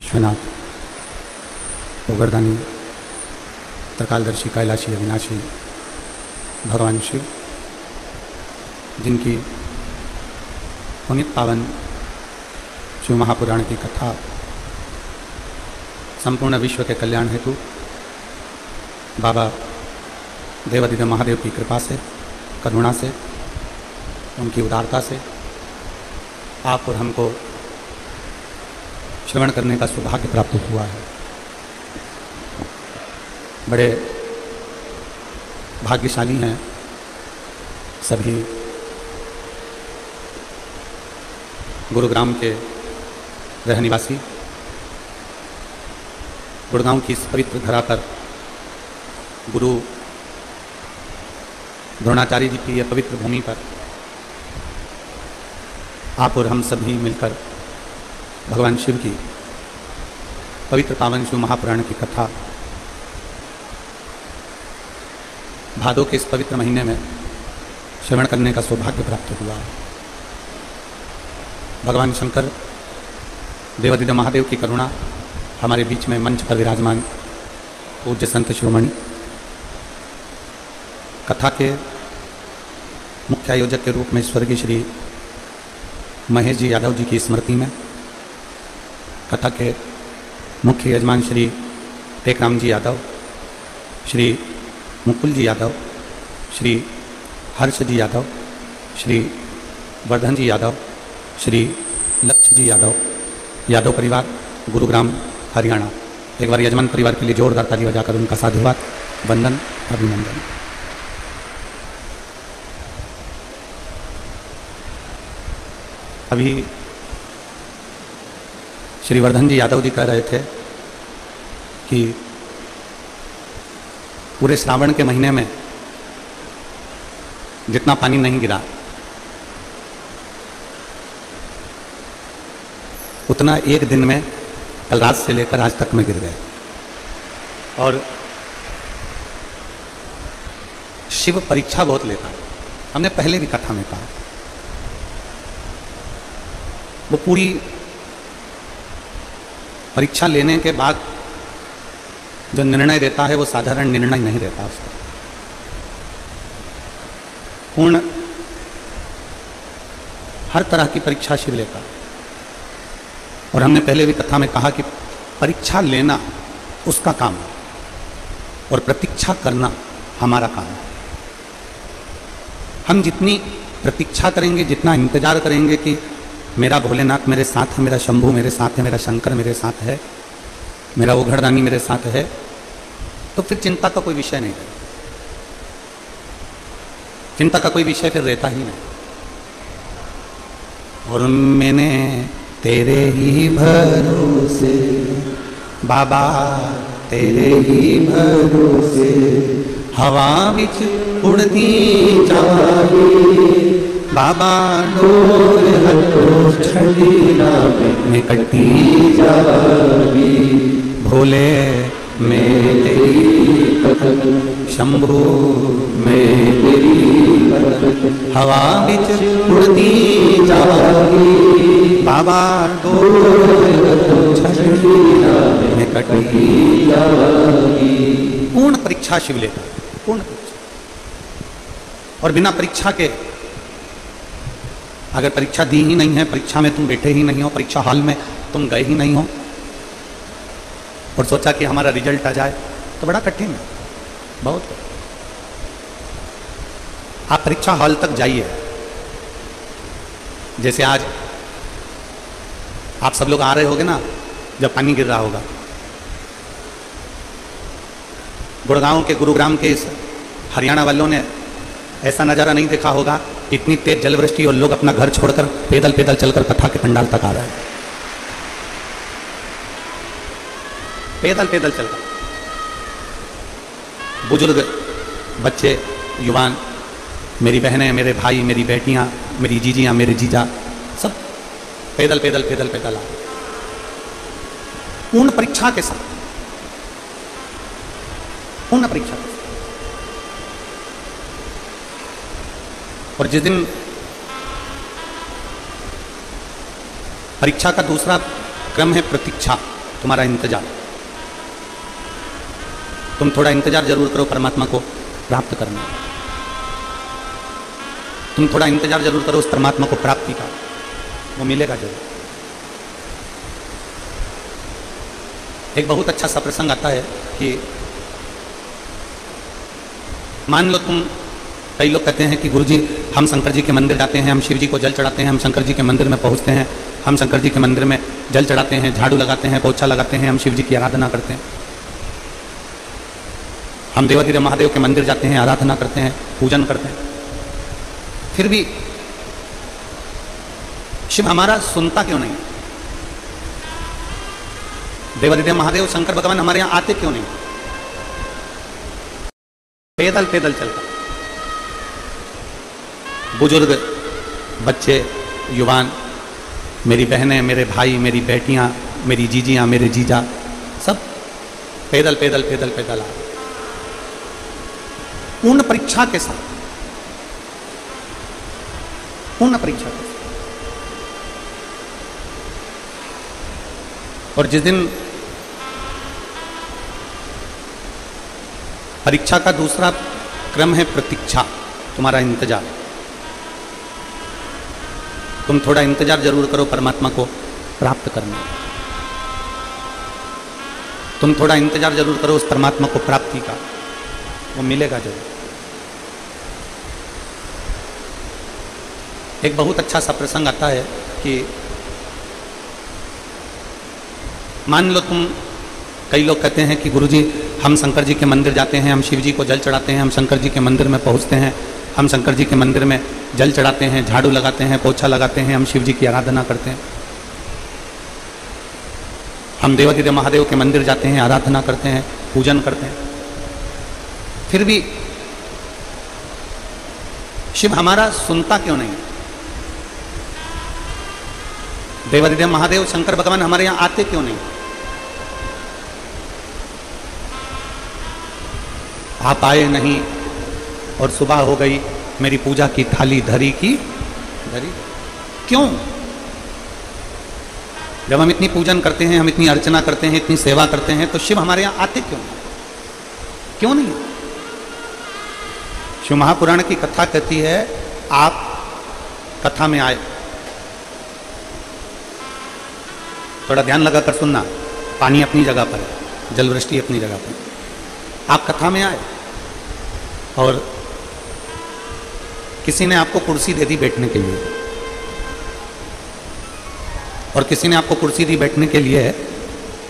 विश्वनाथ गोवर्धनी त्रिकालदर्शी कैलाशी अविनाशी भगवान शिव, जिनकी पुनीत पावन शिव महापुराण की कथा संपूर्ण विश्व के कल्याण हेतु बाबा देवादिदेव महादेव की कृपा से, करुणा से, उनकी उदारता से आप और हमको श्रवण करने का सौभाग्य प्राप्त हुआ है। बड़े भाग्यशाली हैं सभी गुरुग्राम के रहनिवासी। गुड़गांव की इस पवित्र धरा पर गुरु द्रोणाचार्य जी की यह पवित्र भूमि पर आप और हम सभी मिलकर भगवान शिव की पवित्र पावन शिव महापुराण की कथा भादों के इस पवित्र महीने में श्रवण करने का सौभाग्य प्राप्त हुआ है। भगवान शंकर देवादिदेव महादेव की करुणा हमारे बीच में मंच पर विराजमान पूज्य संत शिरोमणि कथा के मुख्य आयोजक के रूप में स्वर्गीय श्री महेश जी यादव जी की स्मृति में कथा के मुख्य यजमान श्री टेकराम जी यादव, श्री मुकुल जी यादव, श्री हर्ष जी यादव, श्री वर्धन जी यादव, श्री लक्ष्य जी यादव, यादव परिवार गुरुग्राम हरियाणा। एक बार यजमान परिवार के लिए जोरदार ताली बजाकर उनका साधुवाद, वंदन, अभिनंदन। अभी श्री वर्धन जी यादव जी कह रहे थे कि पूरे श्रावण के महीने में जितना पानी नहीं गिरा उतना एक दिन में कल रात से लेकर आज तक में गिर गए। और शिव परीक्षा बहुत लेता है, हमने पहले भी कथा में कहा। वो पूरी परीक्षा लेने के बाद जो निर्णय देता है वो साधारण निर्णय नहीं रहता उसका। पूर्ण हर तरह की परीक्षा शिव लेता। और हमने पहले भी कथा में कहा कि परीक्षा लेना उसका काम है और प्रतीक्षा करना हमारा काम है। हम जितनी प्रतीक्षा करेंगे, जितना इंतजार करेंगे कि मेरा भोलेनाथ मेरे साथ है, मेरा शंभू मेरे साथ है, मेरा शंकर मेरे साथ है, मेरा ओघड़दानी मेरे साथ है, तो फिर चिंता का कोई विषय नहीं है। चिंता का कोई विषय फिर रहता ही नहीं। और मैंने तेरे ही भरोसे बाबा, तेरे ही भरोसे हवा विच उड़ती जाए बाबा, डोर हटो छड़ीला में कटी जावी, भोले मैं तेरी पतन, शंभू मैं तेरी पतन, हवा बिच उड़ती जावी बाबा, डोर हटो छड़ीला में कटी जावी। पूर्ण परीक्षा शिव लेता, पूर्ण परीक्षा। और बिना परीक्षा के, अगर परीक्षा दी ही नहीं है, परीक्षा में तुम बैठे ही नहीं हो, परीक्षा हॉल में तुम गए ही नहीं हो और सोचा कि हमारा रिजल्ट आ जाए, तो बड़ा कठिन है, बहुत। आप परीक्षा हॉल तक जाइए। जैसे आज आप सब लोग आ रहे होगे ना, जब पानी गिर रहा होगा, गुड़गांव के गुरुग्राम के इस हरियाणा वालों ने ऐसा नज़ारा नहीं देखा होगा, इतनी तेज जलवृष्टि और लोग अपना घर छोड़कर पैदल पैदल चलकर कथा के पंडाल तक आ रहे हैं, पैदल पैदल चलकर। बुजुर्ग, बच्चे, युवान, मेरी बहनें, मेरे भाई, मेरी बेटियां, मेरी जीजियां, मेरे जीजा, सब पैदल पैदल पैदल पैदल आ रहे, पूर्ण परीक्षा के साथ, पूर्ण परीक्षा के साथ। और जिस दिन परीक्षा का दूसरा क्रम है प्रतीक्षा, तुम्हारा इंतजार। तुम थोड़ा इंतजार जरूर करो परमात्मा को प्राप्त करने। तुम थोड़ा इंतजार जरूर करो उस परमात्मा को प्राप्ति का, वो मिलेगा जरूर। एक बहुत अच्छा सा प्रसंग आता है कि मान लो तुम, कई लोग कहते हैं कि गुरुजी हम शंकर जी के मंदिर जाते हैं, हम शिव जी को जल चढ़ाते हैं, हम शंकर जी के मंदिर में पहुंचते हैं, हम शंकर जी के मंदिर में जल चढ़ाते हैं, झाड़ू लगाते हैं, पोछा लगाते हैं, हम शिव जी की आराधना करते हैं, हम देवाधिदेव महादेव के मंदिर जाते हैं, आराधना करते हैं, पूजन करते हैं, फिर भी शिव हमारा सुनता क्यों नहीं? देवाधिदेव महादेव शंकर भगवान हमारे यहां आते क्यों नहीं? पैदल पैदल चलता, बुजुर्ग, बच्चे, युवान, मेरी बहनें, मेरे भाई, मेरी बेटियां, मेरी जीजियां, मेरे जीजा, सब पैदल पैदल पैदल पैदल आ, पूर्ण परीक्षा के साथ, पूर्ण परीक्षा के साथ। और जिस दिन परीक्षा का दूसरा क्रम है प्रतीक्षा, तुम्हारा इंतजार। तुम थोड़ा इंतजार जरूर करो परमात्मा को प्राप्त करने। तुम थोड़ा इंतजार जरूर करो उस परमात्मा को प्राप्ति का, वो मिलेगा जरूर। एक बहुत अच्छा सा प्रसंग आता है कि मान लो तुम, कई लोग कहते हैं कि गुरुजी हम शंकर जी के मंदिर जाते हैं, हम शिव जी को जल चढ़ाते हैं, हम शंकर जी के मंदिर में पहुंचते हैं, हम शंकर जी के मंदिर में जल चढ़ाते हैं, झाड़ू लगाते हैं, पोछा लगाते हैं, हम शिव जी की आराधना करते हैं, हम देवाधिदेव महादेव के मंदिर जाते हैं, आराधना करते हैं, पूजन करते हैं, फिर भी शिव हमारा सुनता क्यों नहीं? देवाधिदेव महादेव शंकर भगवान हमारे यहां आते क्यों नहीं? आप आए नहीं और सुबह हो गई, मेरी पूजा की थाली धरी की धरी, क्यों? जब हम इतनी पूजन करते हैं, हम इतनी अर्चना करते हैं, इतनी सेवा करते हैं, तो शिव हमारे यहां आते क्यों नहीं? क्यों नहीं? शिव महापुराण की कथा कहती है, आप कथा में आए, थोड़ा ध्यान लगाकर सुनना, पानी अपनी जगह पर है, जल वृष्टि अपनी जगह पर, आप कथा में आए और किसी ने आपको कुर्सी दे दी बैठने के लिए, और किसी ने आपको कुर्सी दी बैठने के लिए,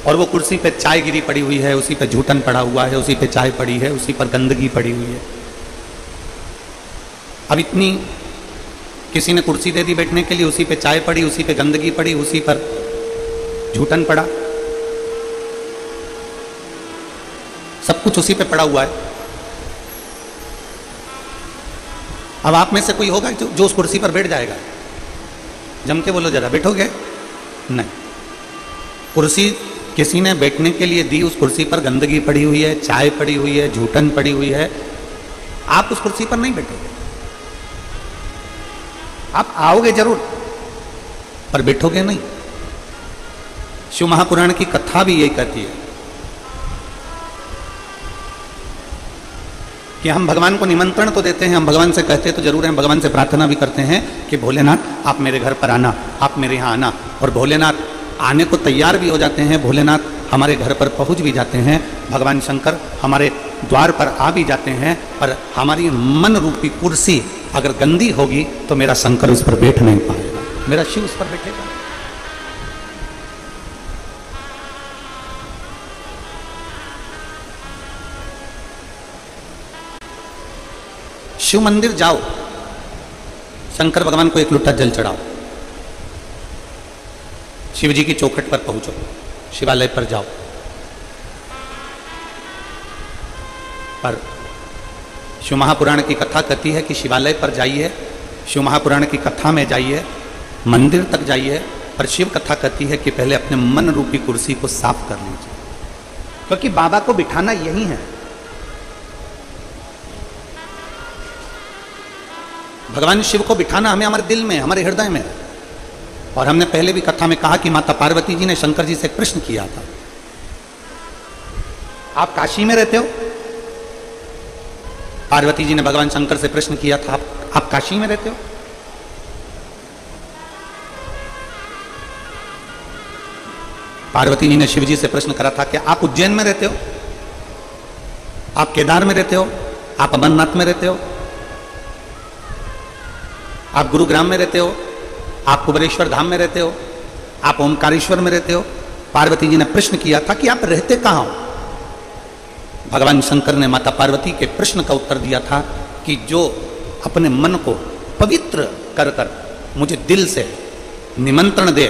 और वो कुर्सी पे चाय गिरी पड़ी हुई है, उसी पे जूठन पड़ा हुआ है, उसी पे चाय पड़ी है, उसी पर गंदगी पड़ी हुई है। अब इतनी, किसी ने कुर्सी दे दी बैठने के लिए, उसी पे चाय पड़ी, उसी पे गंदगी पड़ी, उसी पर जूठन पड़ा, सब कुछ उसी पे पड़ा हुआ है। अब आप में से कोई होगा जो उस कुर्सी पर बैठ जाएगा? जम के बोलो जरा, बैठोगे? नहीं। कुर्सी किसी ने बैठने के लिए दी, उस कुर्सी पर गंदगी पड़ी हुई है, चाय पड़ी हुई है, जूठन पड़ी हुई है, आप उस कुर्सी पर नहीं बैठोगे। आप आओगे जरूर पर बैठोगे नहीं। शिव महापुराण की कथा भी यही कहती है कि हम भगवान को निमंत्रण तो देते हैं, हम भगवान से कहते तो जरूर हैं, भगवान से प्रार्थना भी करते हैं कि भोलेनाथ आप मेरे घर पर आना, आप मेरे यहाँ आना, और भोलेनाथ आने को तैयार भी हो जाते हैं, भोलेनाथ हमारे घर पर पहुँच भी जाते हैं, भगवान शंकर हमारे द्वार पर आ भी जाते हैं, पर हमारी मन रूपी कुर्सी अगर गंदी होगी तो मेरा शंकर उस पर बैठ नहीं पाएगा, मेरा शिव उस पर बैठेगा। शिव मंदिर जाओ, शंकर भगवान को एक लोटा जल चढ़ाओ, शिव जी की चौखट पर पहुंचो, शिवालय पर जाओ, पर शिव महापुराण की कथा कहती है कि शिवालय पर जाइए, शिव महापुराण की कथा में जाइए, मंदिर तक जाइए, पर शिव कथा कहती है कि पहले अपने मन रूपी कुर्सी को साफ कर लीजिए, क्योंकि बाबा को बिठाना यही है। भगवान शिव को बिठाना हमें हमारे दिल में, हमारे हृदय में। और हमने पहले भी कथा में कहा कि माता पार्वती जी ने शंकर जी से प्रश्न किया था आप काशी में रहते हो? पार्वती जी ने भगवान शंकर से प्रश्न किया था, आप काशी में रहते हो? पार्वती जी ने शिव जी से प्रश्न करा था कि आप उज्जैन में रहते हो, आप केदार में रहते हो, आप अमरनाथ में रहते हो, आप गुरुग्राम में रहते हो, आप कुबेरेश्वर धाम में रहते हो, आप ओमकारेश्वर में रहते हो। पार्वती जी ने प्रश्न किया था कि आप रहते कहां हो? भगवान शंकर ने माता पार्वती के प्रश्न का उत्तर दिया था कि जो अपने मन को पवित्र कर कर मुझे दिल से निमंत्रण दे,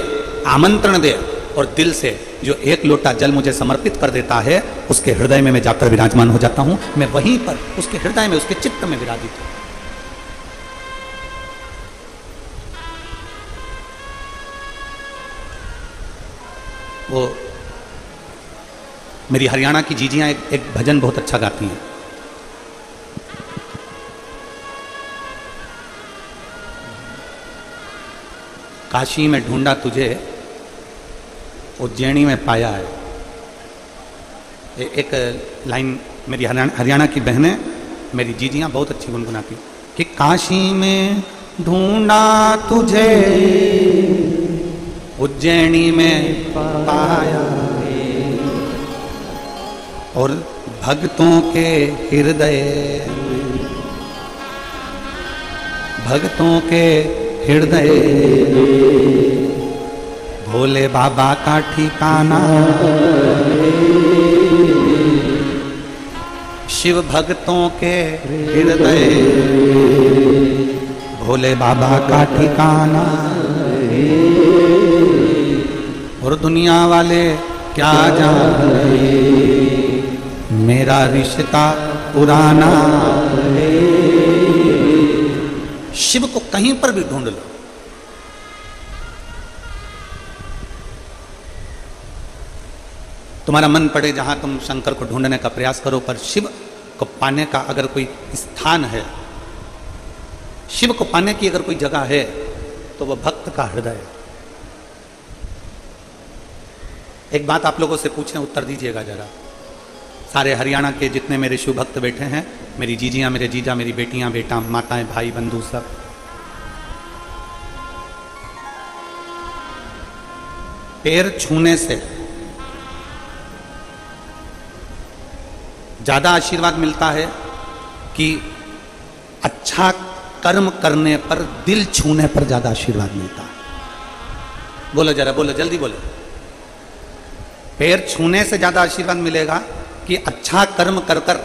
आमंत्रण दे, और दिल से जो एक लोटा जल मुझे समर्पित कर देता है, उसके हृदय में मैं जाकर विराजमान हो जाता हूं। मैं वहीं पर उसके हृदय में, उसके चित्त में विराजित हूं। वो मेरी हरियाणा की जीजियां एक भजन बहुत अच्छा गाती हैं। काशी में ढूंढा तुझे, उज्जैनी में पाया है। एक लाइन मेरी हरियाणा की बहनें, मेरी जीजियां बहुत अच्छी गुनगुनाती कि काशी में ढूंढा तुझे, उज्जैनी में पाया, और भक्तों के हृदय, भक्तों के हृदय भोले बाबा का ठिकाना। शिव भक्तों के हृदय भोले बाबा का ठिकाना। और दुनिया वाले क्या जाने मेरा रिश्ता पुराना। शिव को कहीं पर भी ढूंढ लो, तुम्हारा मन पड़े जहां तुम शंकर को ढूंढने का प्रयास करो, पर शिव को पाने का अगर कोई स्थान है, शिव को पाने की अगर कोई जगह है, तो वह भक्त का हृदय है। एक बात आप लोगों से पूछें, उत्तर दीजिएगा जरा। सारे हरियाणा के जितने मेरे शिव भक्त बैठे हैं, मेरी जीजियां, मेरे जीजा, मेरी बेटियां, बेटा, माताएं, भाई, बंधु, सब, पैर छूने से ज्यादा आशीर्वाद मिलता है कि अच्छा कर्म करने पर, दिल छूने पर ज्यादा आशीर्वाद मिलता है? बोलो जरा, बोलो, जल्दी बोलो। पैर छूने से ज्यादा आशीर्वाद मिलेगा कि अच्छा कर्म कर कर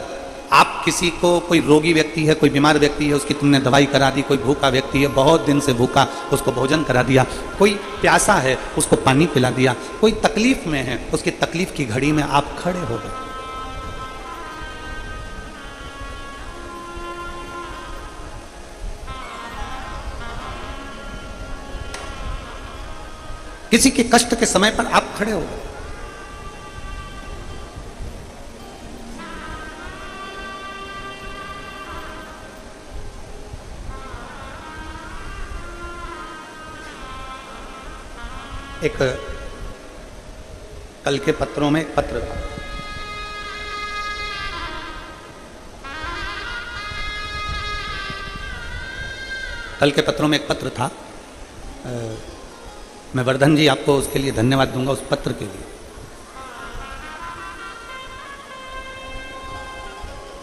आप किसी को, कोई रोगी व्यक्ति है, कोई बीमार व्यक्ति है, उसकी तुमने दवाई करा दी, कोई भूखा व्यक्ति है, बहुत दिन से भूखा, उसको भोजन करा दिया, कोई प्यासा है, उसको पानी पिला दिया, कोई तकलीफ में है, उसकी तकलीफ की घड़ी में आप खड़े हो गए। किसी के कष्ट के समय पर आप खड़े हो गए। एक कल के पत्रों में एक पत्र था, कल के पत्रों में एक पत्र था। मैं वर्धन जी आपको उसके लिए धन्यवाद दूंगा, उस पत्र के लिए।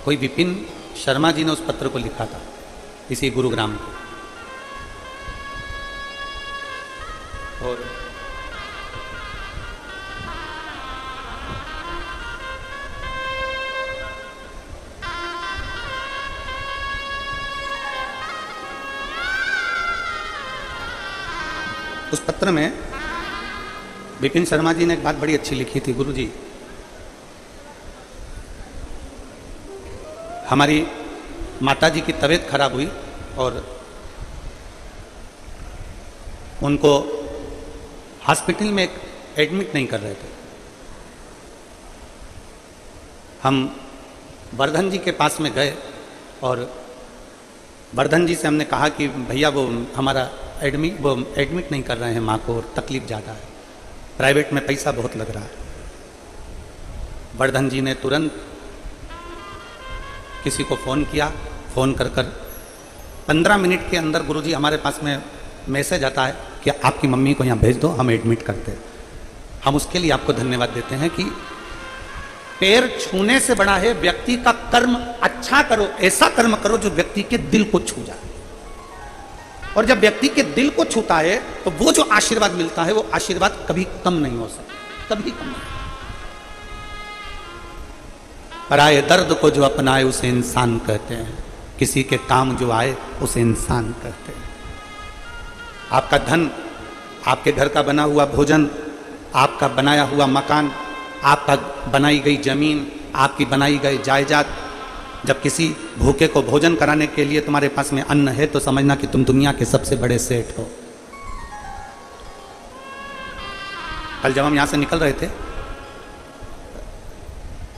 कोई विपिन शर्मा जी ने उस पत्र को लिखा था, इसी गुरुग्राम को। और उस पत्र में विपिन शर्मा जी ने एक बात बड़ी अच्छी लिखी थी। गुरु जी, हमारी माता जी की तबीयत खराब हुई और उनको हॉस्पिटल में एडमिट नहीं कर रहे थे। हम वर्धन जी के पास में गए और वर्धन जी से हमने कहा कि भैया वो हमारा एडमिट नहीं कर रहे हैं माँ को, और तकलीफ ज़्यादा है, प्राइवेट में पैसा बहुत लग रहा है। वर्धन जी ने तुरंत किसी को फ़ोन किया। फ़ोन कर 15 मिनट के अंदर गुरुजी हमारे पास में मैसेज आता है कि आपकी मम्मी को यहाँ भेज दो, हम एडमिट करते हैं। हम उसके लिए आपको धन्यवाद देते हैं कि पैर छूने से बड़ा है व्यक्ति का कर्म। अच्छा करो, ऐसा कर्म करो जो व्यक्ति के दिल को छू जाए। और जब व्यक्ति के दिल को छूता है तो वो जो आशीर्वाद मिलता है वो आशीर्वाद कभी कम नहीं हो सकता, कभी कम नहीं। पराये दर्द को जो अपनाए उसे इंसान कहते हैं, किसी के काम जो आए उसे इंसान कहते हैं। आपका धन, आपके घर का बना हुआ भोजन, आपका बनाया हुआ मकान, आपका बनाई गई जमीन, आपकी बनाई गई जायदाद, जब किसी भूखे को भोजन कराने के लिए तुम्हारे पास में अन्न है तो समझना कि तुम दुनिया के सबसे बड़े सेठ हो। कल जब हम यहां से निकल रहे थे,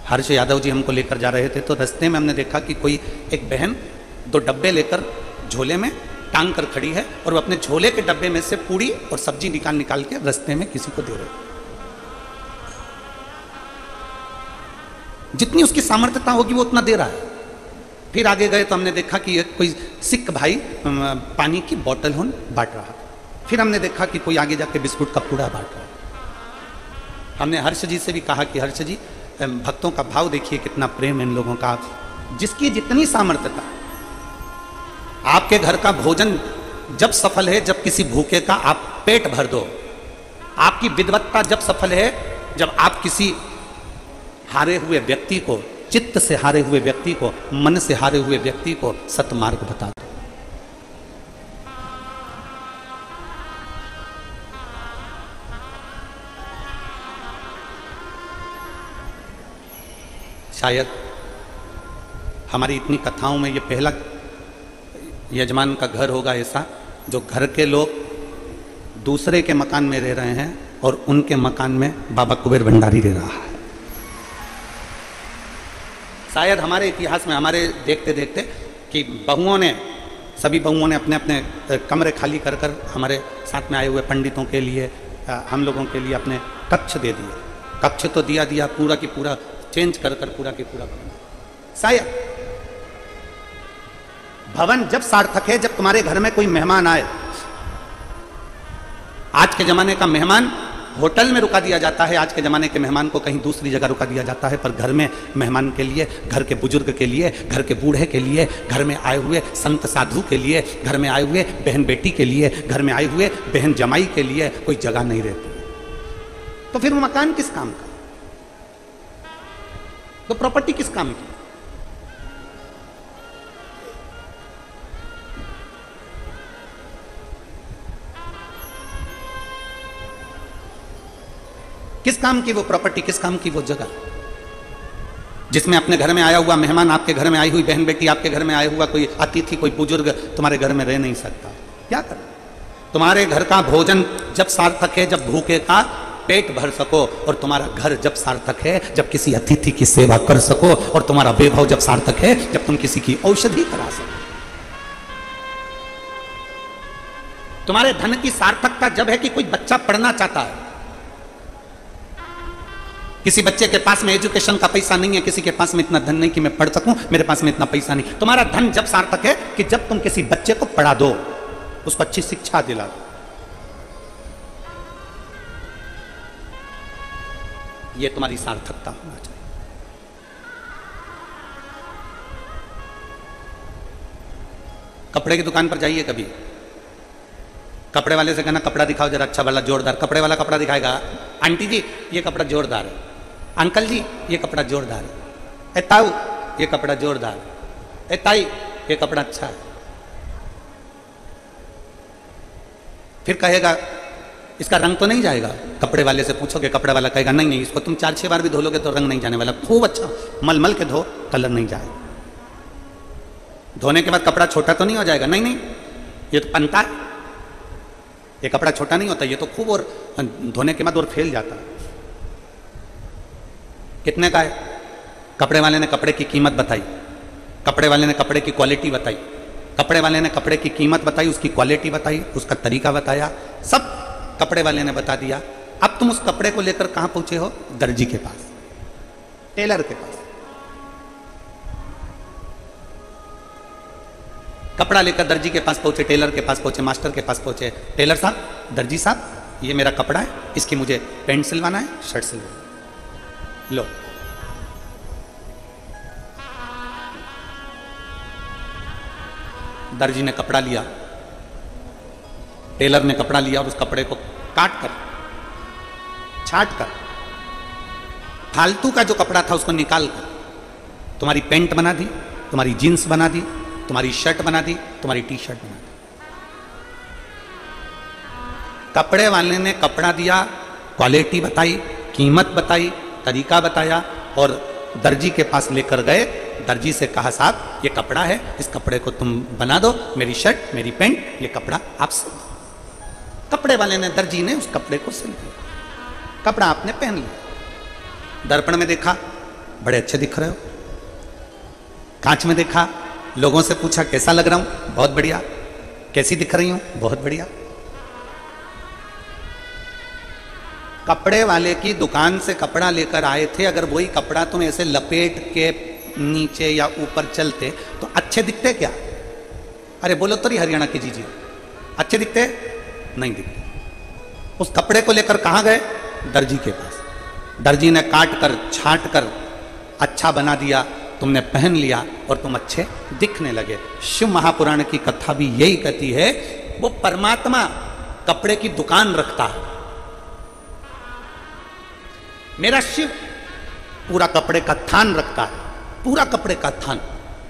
हर्ष यादव जी हमको लेकर जा रहे थे, तो रास्ते में हमने देखा कि कोई एक बहन 2 डब्बे लेकर झोले में टांग कर खड़ी है और वो अपने झोले के डब्बे में से पूड़ी और सब्जी निकाल के रास्ते में किसी को दे रहे। जितनी उसकी सामर्थ्यता होगी वो उतना दे रहा है। फिर आगे गए तो हमने देखा कि कोई सिख भाई पानी की बोतल बांट रहा था। फिर हमने देखा कि कोई आगे जाके बिस्कुट का पूड़ा बांट रहा है। हमने हर्ष जी से भी कहा कि हर्ष जी, भक्तों का भाव देखिए, कितना प्रेम है इन लोगों का। जिसकी जितनी सामर्थ्यता, आपके घर का भोजन जब सफल है जब किसी भूखे का आप पेट भर दो। आपकी विद्वत्ता जब सफल है जब आप किसी हारे हुए व्यक्ति को, चित्त से हारे हुए व्यक्ति को, मन से हारे हुए व्यक्ति को सतमार्ग बता दो। शायद हमारी इतनी कथाओं में ये पहला यजमान का घर होगा ऐसा, जो घर के लोग दूसरे के मकान में रह रहे हैं और उनके मकान में बाबा कुबेर भंडारी रह रहा है। शायद हमारे इतिहास में, हमारे देखते देखते कि सभी बहुओं ने अपने अपने कमरे खाली कर हमारे साथ में आए हुए पंडितों के लिए, हम लोगों के लिए अपने कक्ष दे दिए। कक्ष तो दिया पूरा की पूरा चेंज कर पूरा की पूरा। शायद भवन जब सार्थक है जब तुम्हारे घर में कोई मेहमान आए। आज के जमाने का मेहमान होटल में रुका दिया जाता है, आज के ज़माने के मेहमान को कहीं दूसरी जगह रुका दिया जाता है, पर घर में मेहमान के लिए, घर के बुजुर्ग के लिए, घर के बूढ़े के लिए, घर में आए हुए संत साधु के लिए, घर में आए हुए बहन बेटी के लिए, घर में आए हुए बहन जमाई के लिए कोई जगह नहीं रहती। तो फिर वो मकान किस काम का? तो प्रॉपर्टी किस काम की? किस काम की वो प्रॉपर्टी, किस काम की वो जगह, जिसमें अपने घर में आया हुआ मेहमान, आपके घर में आई हुई बहन बेटी, आपके घर में आया हुआ कोई अतिथि, कोई बुजुर्ग तुम्हारे घर में रह नहीं सकता। क्या कर? तुम्हारे घर का भोजन जब सार्थक है जब भूखे का पेट भर सको, और तुम्हारा घर जब सार्थक है जब किसी अतिथि की सेवा कर सको, और तुम्हारा वैभव जब सार्थक है जब तुम किसी की औषधि करा सको। तुम्हारे धन की सार्थकता जब है कि कोई बच्चा पढ़ना चाहता है। किसी बच्चे के पास में एजुकेशन का पैसा नहीं है, किसी के पास में इतना धन नहीं कि मैं पढ़ सकूं, मेरे पास में इतना पैसा नहीं। तुम्हारा धन जब सार्थक है कि जब तुम किसी बच्चे को पढ़ा दो, उसको अच्छी शिक्षा दिला दो। ये तुम्हारी सार्थकता होना चाहिए। कपड़े की दुकान पर जाइए, कभी कपड़े वाले से कहना कपड़ा दिखाओ जरा अच्छा वाला जोरदार। कपड़े वाला कपड़ा दिखाएगा, आंटी जी ये कपड़ा जोरदार है, अंकल जी ये कपड़ा जोरदार है, ए ताऊ ये कपड़ा जोरदार है, ए ताई ये कपड़ा अच्छा है। फिर कहेगा इसका रंग तो नहीं जाएगा। कपड़े वाले से पूछोगे, कपड़े वाला कहेगा नहीं नहीं, इसको तुम 4-6 बार भी धो लोगे तो रंग नहीं जाने वाला, खूब अच्छा मल के धो, कलर नहीं जाएगा। धोने के बाद कपड़ा छोटा तो नहीं हो जाएगा, नहीं नहीं ये तो पनता है, ये कपड़ा छोटा नहीं होता, ये तो खूब और धोने के बाद और फैल जाता है। कितने का है? कपड़े वाले ने कपड़े की कीमत बताई, कपड़े वाले ने कपड़े की क्वालिटी बताई, कपड़े वाले ने कपड़े की कीमत बताई, उसकी क्वालिटी बताई, उसका तरीका बताया, सब कपड़े वाले ने बता दिया। अब तुम उस कपड़े को लेकर कहां पहुंचे हो? दर्जी के पास। टेलर के पास। कपड़ा लेकर दर्जी के पास पहुंचे, टेलर के पास पहुंचे, मास्टर के पास पहुंचे। टेलर साहब, दर्जी साहब, ये मेरा कपड़ा है, इसकी मुझे पैंट सिलवाना है, शर्ट सिलवाना है। लो। दर्जी ने कपड़ा लिया, टेलर ने कपड़ा लिया और उस कपड़े को काट कर, छाट कर, फालतू का जो कपड़ा था उसको निकाल कर तुम्हारी पैंट बना दी, तुम्हारी जीन्स बना दी, तुम्हारी शर्ट बना दी, तुम्हारी टी शर्ट बना दी। कपड़े वाले ने कपड़ा दिया, क्वालिटी बताई, कीमत बताई, तरीका बताया और दर्जी के पास लेकर गए। दर्जी से कहा साहब ये कपड़ा है, इस कपड़े को तुम बना दो, मेरी शर्ट, मेरी पैंट, ये कपड़ा आप सिल दो। कपड़े वाले ने, दर्जी ने उस कपड़े को सिल दिया, कपड़ा आपने पहन लिया। दर्पण में देखा, बड़े अच्छे दिख रहे हो। कांच में देखा, लोगों से पूछा कैसा लग रहा हूं, बहुत बढ़िया। कैसी दिख रही हूं, बहुत बढ़िया। कपड़े वाले की दुकान से कपड़ा लेकर आए थे, अगर वही कपड़ा तुम ऐसे लपेट के नीचे या ऊपर चलते तो अच्छे दिखते क्या? अरे बोलो तो हरियाणा के जीजी, अच्छे दिखते? नहीं दिखते। उस कपड़े को लेकर कहां गए? दर्जी के पास। दर्जी ने काट कर, छाट कर अच्छा बना दिया, तुमने पहन लिया और तुम अच्छे दिखने लगे। शिव महापुराण की कथा भी यही कहती है, वो परमात्मा कपड़े की दुकान रखता है। मेरा शिव पूरा कपड़े का थान रखता है, पूरा कपड़े का थान।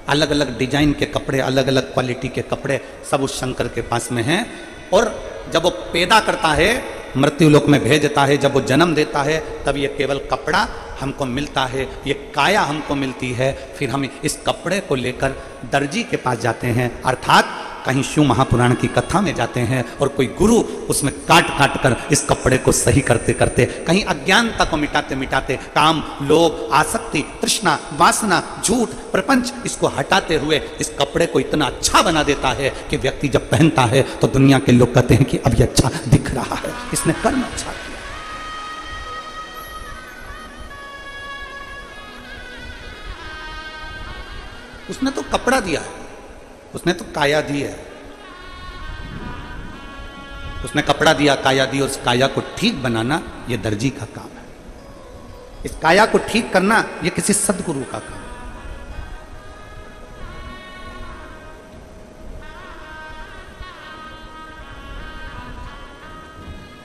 अलग अलग डिजाइन के कपड़े, अलग अलग क्वालिटी के कपड़े सब उस शंकर के पास में हैं। और जब वो पैदा करता है, मृत्यु लोक में भेजता है, जब वो जन्म देता है, तब ये केवल कपड़ा हमको मिलता है, ये काया हमको मिलती है। फिर हम इस कपड़े को लेकर दर्जी के पास जाते हैं, अर्थात कहीं शिव महापुराण की कथा में जाते हैं और कोई गुरु उसमें काट काट कर इस कपड़े को सही करते करते, कहीं अज्ञानता को मिटाते मिटाते, काम, लोभ, आसक्ति, तृष्णा, वासना, झूठ, प्रपंच, इसको हटाते हुए इस कपड़े को इतना अच्छा बना देता है कि व्यक्ति जब पहनता है तो दुनिया के लोग कहते हैं कि अब ये अच्छा दिख रहा है, इसने कर्म अच्छा किया। उसने तो कपड़ा दिया है, उसने तो काया दी है। उसने कपड़ा दिया, काया दी, और उस काया को ठीक बनाना ये दर्जी का काम है। इस काया को ठीक करना ये किसी सद्गुरु का काम है।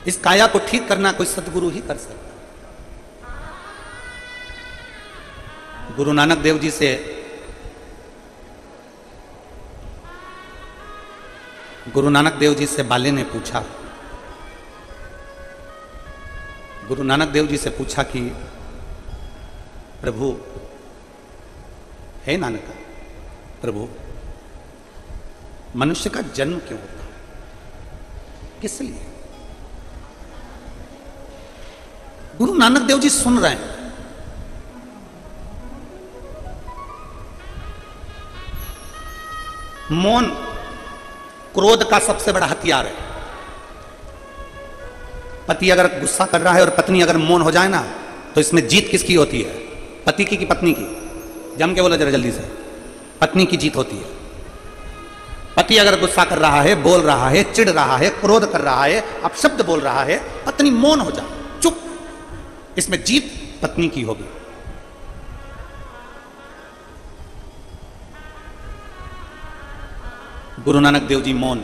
इस काया को ठीक करना कोई सद्गुरु ही कर सकता है। गुरु नानक देव जी से गुरु नानक देव जी से बाले ने पूछा, गुरु नानक देव जी से पूछा कि प्रभु, हे नानक, प्रभु मनुष्य का जन्म क्यों होता है, किस लिए? गुरु नानक देव जी सुन रहे हैं। मौन क्रोध का सबसे बड़ा हथियार है। पति अगर गुस्सा कर रहा है और पत्नी अगर मौन हो जाए ना, तो इसमें जीत किसकी होती है? पति की कि पत्नी की? जम के बोलो जरा जल्दी से। पत्नी की जीत होती है। पति अगर गुस्सा कर रहा है, बोल रहा है, चिढ़ रहा है, क्रोध कर रहा है, अपशब्द बोल रहा है, पत्नी मौन हो जाए, चुप, इसमें जीत पत्नी की होगी। गुरु नानक देव जी मौन,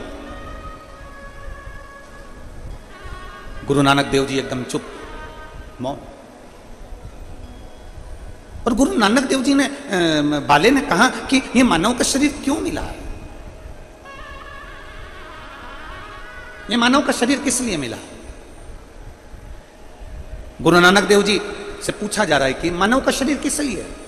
गुरु नानक देव जी एकदम चुप, मौन। और गुरु नानक देव जी ने बाले ने कहा कि ये मानव का शरीर क्यों मिला है? ये मानव का शरीर किस लिए मिला? गुरु नानक देव जी से पूछा जा रहा है कि मानव का शरीर किस लिए है?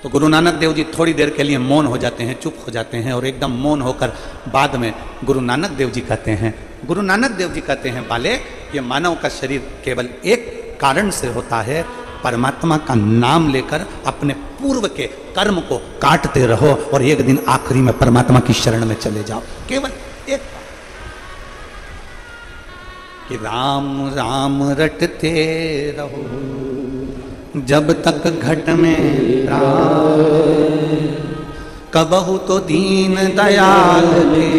तो गुरु नानक देव जी थोड़ी देर के लिए मौन हो जाते हैं, चुप हो जाते हैं, और एकदम मौन होकर बाद में गुरु नानक देव जी कहते हैं, गुरु नानक देव जी कहते हैं, बाले, ये मानव का शरीर केवल एक कारण से होता है, परमात्मा का नाम लेकर अपने पूर्व के कर्म को काटते रहो और एक दिन आखिरी में परमात्मा की शरण में चले जाओ। केवल एक कि राम राम रटते रहो, जब तक घट में प्राण कबहू तो दीन दयाल के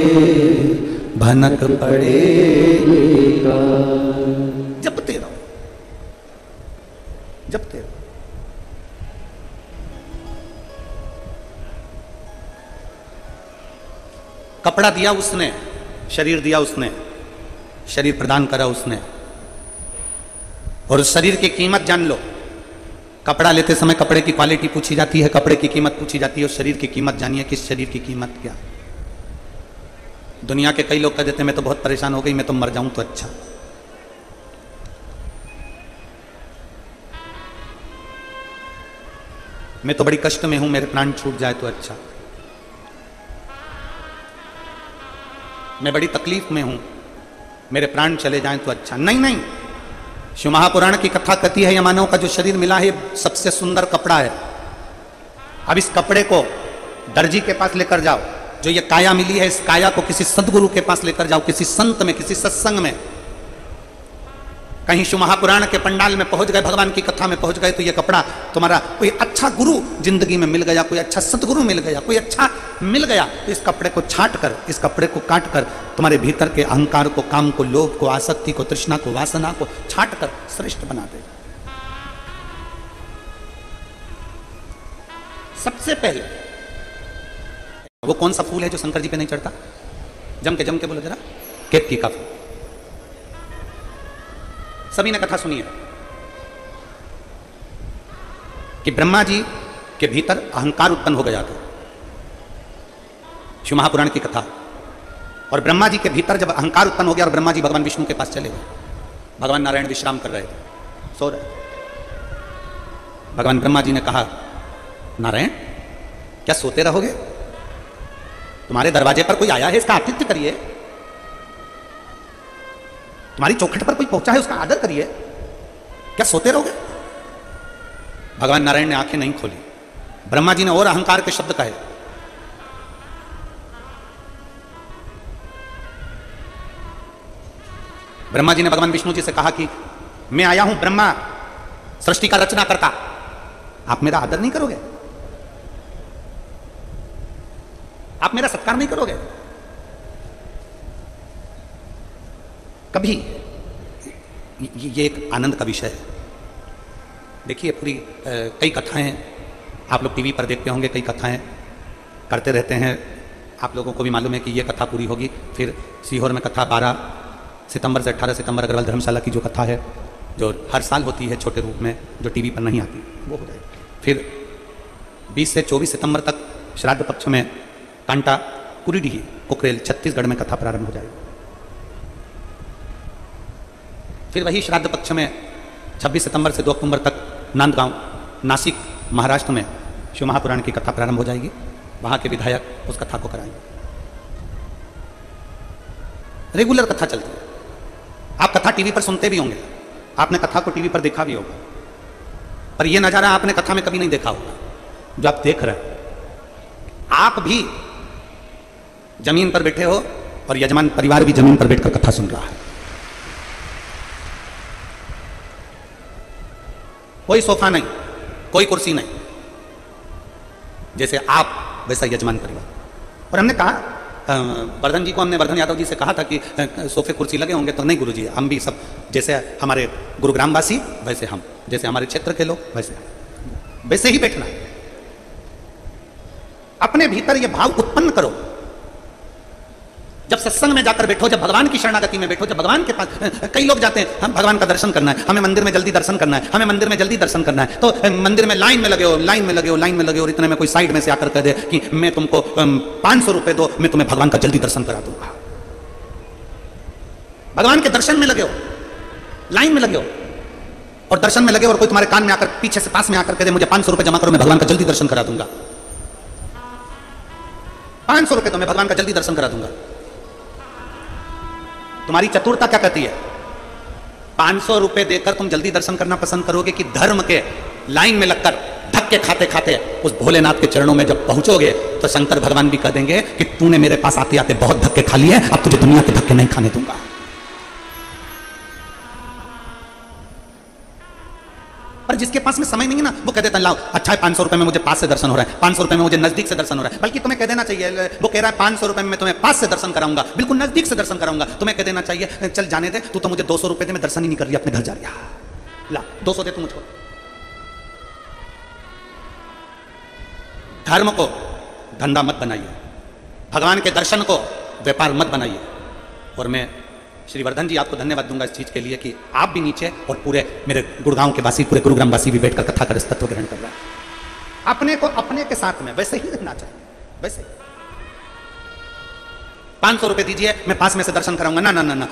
भनक पड़ेगा। जपते रहो, जपते रहो। कपड़ा दिया उसने, शरीर दिया उसने, शरीर प्रदान करा उसने, और उस शरीर की कीमत जान लो। कपड़ा लेते समय कपड़े की क्वालिटी पूछी जाती है, कपड़े की कीमत पूछी जाती है, और शरीर की कीमत जानिए कि शरीर की कीमत क्या। दुनिया के कई लोग कह देते मैं तो बहुत परेशान हो गई, मैं तो मर जाऊं तो अच्छा। मैं तो बड़ी कष्ट में हूं, मेरे प्राण छूट जाए तो अच्छा। मैं बड़ी तकलीफ में हूं, मेरे प्राण चले जाएं तो अच्छा। नहीं नहीं, शिव महापुराण की कथा कहती है, यह मानव का जो शरीर मिला है सबसे सुंदर कपड़ा है। अब इस कपड़े को दर्जी के पास लेकर जाओ, जो ये काया मिली है इस काया को किसी सदगुरु के पास लेकर जाओ, किसी संत में, किसी सत्संग में। कहीं शिव महापुराण के पंडाल में पहुंच गए, भगवान की कथा में पहुंच गए, तो ये कपड़ा तुम्हारा कोई अच्छा गुरु जिंदगी में मिल गया, कोई अच्छा सदगुरु मिल गया, कोई अच्छा मिल गया, तो इस कपड़े को छाट कर, इस कपड़े को काट कर तुम्हारे भीतर के अहंकार को, काम को, लोभ को, आसक्ति को, तृष्णा को, वासना को छाट कर श्रेष्ठ बना दे। सबसे पहले वो कौन सा फूल है जो शंकर जी पे नहीं चढ़ता? जम के बोलो जरा। केतकी का फूल। सभी ने कथा सुनी है कि ब्रह्मा जी के भीतर अहंकार उत्पन्न हो गया था। शिव महापुराण की कथा। और ब्रह्मा जी के भीतर जब अहंकार उत्पन्न हो गया और ब्रह्मा जी भगवान विष्णु के पास चले गए, भगवान नारायण विश्राम कर रहे थे, सो रहे। भगवान ब्रह्मा जी ने कहा, नारायण क्या सोते रहोगे? तुम्हारे दरवाजे पर कोई आया है, इसका आतिथ्य करिए। तुम्हारी चौखट पर कोई पहुंचा है, उसका आदर करिए। क्या सोते रहोगे? भगवान नारायण ने आंखें नहीं खोली। ब्रह्मा जी ने और अहंकार के शब्द कहे। ब्रह्मा जी ने भगवान विष्णु जी से कहा कि मैं आया हूं ब्रह्मा, सृष्टि का रचना करता, आप मेरा आदर नहीं करोगे? आप मेरा सत्कार नहीं करोगे? कभी ये एक आनंद का विषय है। देखिए पूरी कई कथाएं आप लोग टीवी पर देखते होंगे, कई कथाएं करते रहते हैं। आप लोगों को भी मालूम है कि ये कथा पूरी होगी, फिर सीहोर में कथा 12 सितंबर से 18 सितंबर अग्रवाल धर्मशाला की जो कथा है, जो हर साल होती है छोटे रूप में, जो टीवी पर नहीं आती, वो हो जाएगी। फिर 20 से 24 सितंबर तक श्राद्ध पक्ष में कांटा कुरीडीह कुकरेल छत्तीसगढ़ में कथा प्रारंभ हो जाएगी। फिर वही श्राद्ध पक्ष में 26 सितंबर से 2 अक्टूबर तक नांदगांव नासिक महाराष्ट्र में शिव महापुराण की कथा प्रारंभ हो जाएगी। वहां के विधायक उस कथा को कराएंगे। रेगुलर कथा चलती है। आप कथा टीवी पर सुनते भी होंगे, आपने कथा को टीवी पर देखा भी होगा, पर यह नजारा आपने कथा में कभी नहीं देखा होगा जो आप देख रहे हैं। आप भी जमीन पर बैठे हो और यजमान परिवार भी जमीन पर बैठकर कथा सुन रहा है। कोई सोफा नहीं, कोई कुर्सी नहीं, जैसे आप वैसा यजमान परिवार। और हमने कहा वर्धन जी को, हमने वर्धन यादव जी से कहा था कि सोफे कुर्सी लगे होंगे, तो नहीं गुरुजी, हम भी सब जैसे हमारे गुरुग्राम वासी वैसे हम, जैसे हमारे क्षेत्र के लोग वैसे ही बैठना। अपने भीतर ये भाव उत्पन्न करो। जब सत्संग में जाकर बैठो, जब भगवान की शरणागति में बैठो, जब भगवान के पास, कई लोग जाते हैं हम भगवान का दर्शन करना है, हमें मंदिर में जल्दी दर्शन करना है, हमें मंदिर में जल्दी दर्शन करना है, तो मंदिर में लाइन में लगे हो, लाइन में लगे हो, लाइन में लगे हो, और इतने में कोई साइड में से आकर कह दे कि मैं तुमको 500 रुपए दो, मैं तुम्हें भगवान का जल्दी दर्शन करा दूंगा। भगवान के दर्शन में लगे हो, लाइन में लगे हो, और दर्शन में लगे हो, और कोई तुम्हारे कान में आकर, पीछे से पास में आकर कह दे मुझे 500 रुपए जमा करो, मैं भगवान का जल्दी दर्शन करा दूंगा। 500 रुपए तो मैं भगवान का जल्दी दर्शन करा दूंगा। तुम्हारी चतुरता क्या कहती है? 500 रुपए देकर तुम जल्दी दर्शन करना पसंद करोगे कि धर्म के लाइन में लगकर धक्के खाते खाते उस भोलेनाथ के चरणों में जब पहुंचोगे तो शंकर भगवान भी कह देंगे कि तूने मेरे पास आते आते बहुत धक्के खा लिए, अब तुझे दुनिया के धक्के नहीं खाने दूंगा। पर जिसके पास में समय नहीं है ना, वो कह देता लाओ अच्छा है 500 रुपए में मुझे पास से दर्शन हो रहा है, 500 रुपए में मुझे नजदीक से दर्शन हो रहा है। बल्कि तुम्हें कह देना चाहिए, वो कह रहा है 500 रुपए में मैं तुम्हें पास से दर्शन कराऊंगा, बिल्कुल नजदीक से दर्शन कराऊंगा, तुम्हें कह देना चाहिए चल जाने दे, तू तो मुझे 200 रुपए दे, मैं दर्शन ही नहीं कर रही, अपने घर जा रही है, ला 200 दे तू मुझको। धर्म को धंधा मत बनाइए, भगवान के दर्शन को व्यापार मत बनाइए। और मैं श्री वर्धन जी आपको धन्यवाद दूंगा इस चीज के लिए कि आप भी नीचे और पूरे मेरे गुड़गांव के वासी, पूरे गुरुग्राम वासी भी बैठकर कथा कर तत्व ग्रहण कर रहा है। अपने को अपने के साथ में वैसे ही रहना चाहिए, वैसे 500 रुपए दीजिए मैं पास में से दर्शन कराऊंगा, ना ना ना ना।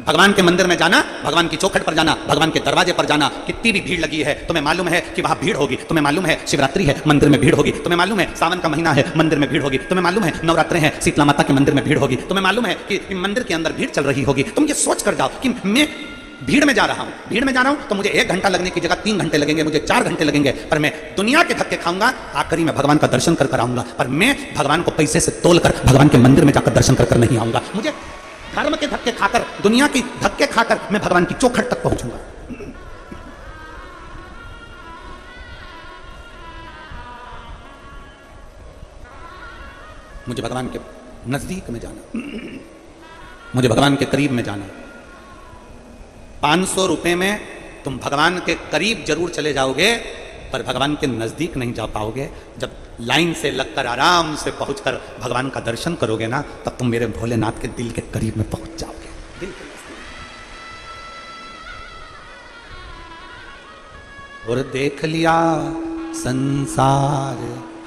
भगवान के मंदिर में जाना, भगवान की चौखट पर जाना, भगवान के दरवाजे पर जाना, कितनी भी भीड़ लगी है तुम्हें मालूम है कि वहां भीड़ होगी, तुम्हें मालूम है शिवरात्रि है मंदिर में भीड़ होगी, तुम्हें मालूम है सावन का महीना है मंदिर में भीड़ होगी, तुम्हें मालूम है नवरात्रे हैं शीतला माता के मंदिर में भीड़ होगी, तुम्हें मालूम है कि मंदिर के अंदर भीड़ चल रही होगी। तुम ये सोच कर जाओ कि मैं भीड़ में जा रहा हूं, भीड़ में जा रहा हूं तो मुझे 1 घंटा लगने की जगह 3 घंटे लगेंगे, मुझे 4 घंटे लगेंगे, पर मैं दुनिया के धक्के खाऊंगा, आखिरी में भगवान का दर्शन कर आऊंगा। पर मैं भगवान को पैसे से तोलकर भगवान के मंदिर में जाकर दर्शन कर नहीं आऊंगा। मुझे धर्म के धक्के खाकर, दुनिया की धक्के खाकर मैं भगवान की चौखट तक पहुंचूंगा। मुझे भगवान के नजदीक में जाना, मुझे भगवान के करीब में जाना। 500 रुपए में तुम भगवान के करीब जरूर चले जाओगे, पर भगवान के नजदीक नहीं जा पाओगे। जब लाइन से लगकर आराम से पहुंचकर भगवान का दर्शन करोगे ना, तब तुम मेरे भोलेनाथ के दिल के करीब में पहुंच जाओगे, दिल के नजदीक। और देख लिया संसार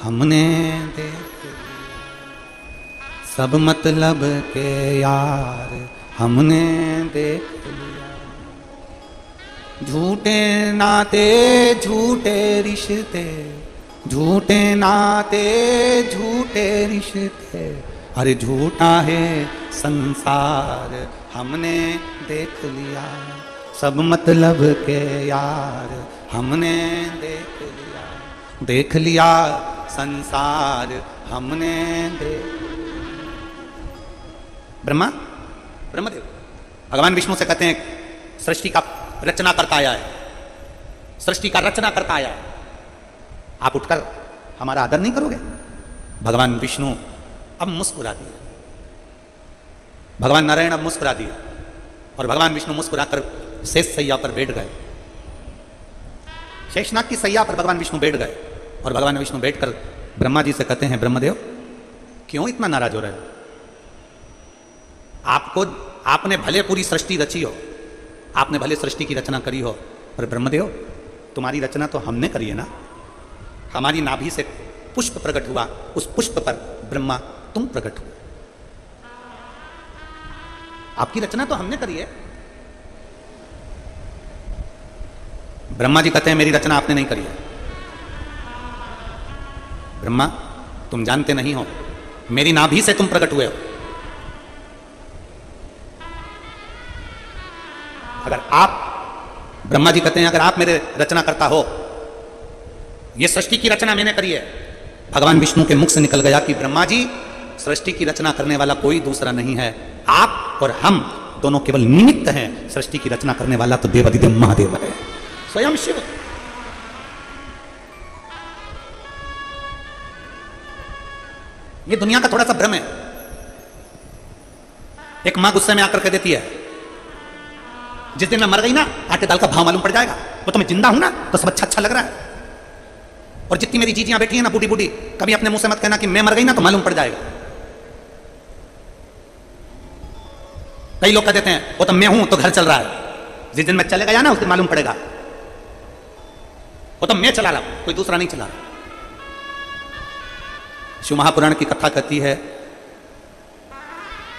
हमने, देख सब मतलब के यार हमने देख लिया। झूठे नाते झूठे रिश्ते, झूठे नाते झूठे रिश्ते, अरे झूठा है संसार हमने देख लिया। सब मतलब के यार हमने देख लिया, देख लिया संसार हमने देख। ब्रह्मा, ब्रह्मदेव भगवान विष्णु से कहते हैं सृष्टि का रचना करता आया है, सृष्टि का रचना करता आया है, आप उठकर हमारा आदर नहीं करोगे? भगवान विष्णु अब मुस्कुरा दिए, भगवान नारायण अब मुस्कुरा दिए, और भगवान विष्णु मुस्कुराकर शेष सैया पर बैठ गए। शेषनाग की सैया पर भगवान विष्णु बैठ गए, और भगवान विष्णु बैठकर ब्रह्मा जी से कहते हैं ब्रह्मदेव क्यों इतना नाराज हो रहे हो? आपको, आपने भले पूरी सृष्टि रची हो, आपने भले सृष्टि की रचना करी हो, पर ब्रह्मदेव तुम्हारी रचना तो हमने करी है ना। हमारी नाभि से पुष्प प्रकट हुआ, उस पुष्प पर ब्रह्मा तुम प्रकट हुए, आपकी रचना तो हमने करी है। ब्रह्मा जी कहते हैं मेरी रचना आपने नहीं करी है। ब्रह्मा तुम जानते नहीं हो, मेरी नाभि से तुम प्रकट हुए हो। अगर आप, ब्रह्मा जी कहते हैं अगर आप मेरे रचना करता हो, यह सृष्टि की रचना मैंने करी है। भगवान विष्णु के मुख से निकल गया कि ब्रह्मा जी सृष्टि की रचना करने वाला कोई दूसरा नहीं है, आप और हम दोनों केवल निमित्त हैं, सृष्टि की रचना करने वाला तो देवाधिदेव महादेव है, स्वयं शिव। ये दुनिया का थोड़ा सा भ्रम है। एक मां गुस्से में आकर कह देती है जिस दिन मैं मर गई ना आटे दाल का भाव मालूम पड़ जाएगा, वो तो मैं जिंदा हूं ना तो सब अच्छा अच्छा लग रहा है। और जितनी मेरी जीजियां बैठी है ना बूढ़ी बूढ़ी, कभी अपने मुंह से मत कहना कि मैं मर गई ना तो मालूम पड़ जाएगा। कई लोग कह देते हैं वो तो मैं हूं तो घर चल रहा है, जिस दिन मैं चले गया ना उस दिन मालूम पड़ेगा वो तो मैं चला रहा हूं, कोई दूसरा नहीं चला रहा। शिव महापुराण की कथा कहती है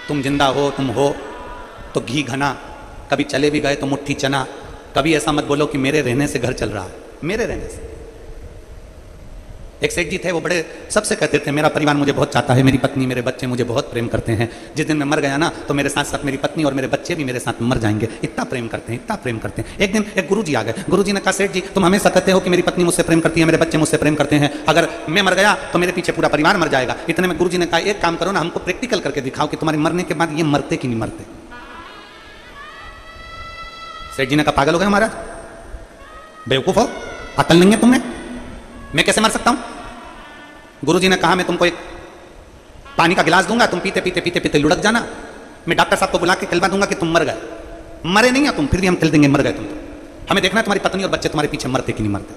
तुम जिंदा हो, तुम हो तो घी घना, कभी चले भी गए तो मुट्ठी चना। कभी ऐसा मत बोलो कि मेरे रहने से घर चल रहा है, मेरे रहने से। एक सेठ जी थे, वो बड़े सबसे कहते थे मेरा परिवार मुझे बहुत चाहता है, मेरी पत्नी मेरे बच्चे मुझे बहुत प्रेम करते हैं, जिस दिन मैं मर गया ना तो मेरे साथ साथ मेरी पत्नी और मेरे बच्चे भी मेरे साथ मर जाएंगे, इतना प्रेम करते हैं, इतना प्रेम करते हैं। एक दिन एक गुरुजी आ गए, गुरुजी ने कहा सेठ जी तुम हमेशा कहते हो कि मेरी पत्नी मुझसे प्रेम करती है, मेरे बच्चे मुझसे प्रेम करते हैं, अगर मैं मर गया तो मेरे पीछे पूरा परिवार मर जाएगा। इतने में गुरुजी ने कहा एक काम करो ना, हमको प्रैक्टिकल करके दिखाओ कि तुम्हारे मरने के बाद ये मरते कि नहीं मरते। सेठ जी ने कहा पागल हो गए महाराज, बेवकूफ हो, अकल नहीं है तुम्हें? मैं कैसे मर सकता हूं? गुरुजी ने कहा मैं तुमको एक पानी का गिलास दूंगा, तुम पीते पीते पीते पीते लुढ़क जाना, मैं डॉक्टर साहब को बुला के कहलवा दूंगा कि तुम मर गए। मरे नहीं है तुम, फिर भी हम कह देंगे मर गए तुम। तो हमें देखना है तुम्हारी पत्नी और बच्चे तुम्हारे पीछे मरते कि नहीं मरते।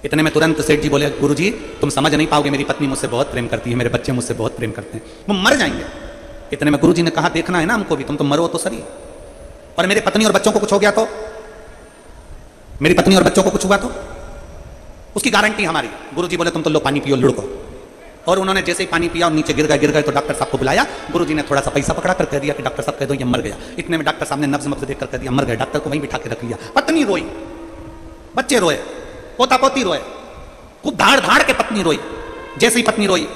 इतने में तुरंत सेठ जी बोले, गुरुजी तुम समझ नहीं पाओगे, मेरी पत्नी मुझसे बहुत प्रेम करती है, मेरे बच्चे मुझसे बहुत प्रेम करते हैं, वो मर जाएंगे। इतने में गुरुजी ने कहा, देखना है ना हमको भी, तुम तो मरो तो सही, और मेरे पत्नी और बच्चों को कुछ हो गया तो, मेरी पत्नी और बच्चों को कुछ हुआ तो उसकी गारंटी हमारी। गुरुजी बोले तुम तो लो पानी पियो, लुढ़को। और उन्होंने जैसे ही पानी पिया और नीचे गिर गए तो डॉक्टर साहब को बुलाया। गुरुजी ने थोड़ा सा पैसा पकड़ा कर कह दिया कि डॉक्टर साहब कह दो ये मर गया। इतने में डॉक्टर साहब ने नब्ज देख कर कह दिया मर गए। डॉक्टर को वहीं बिठा के रख लिया। पत्नी रोई, बच्चे रोए, पोता पोती रोए, खूब धाड़ धाड़ के पत्नी रोई। जैसे ही पत्नी रोई,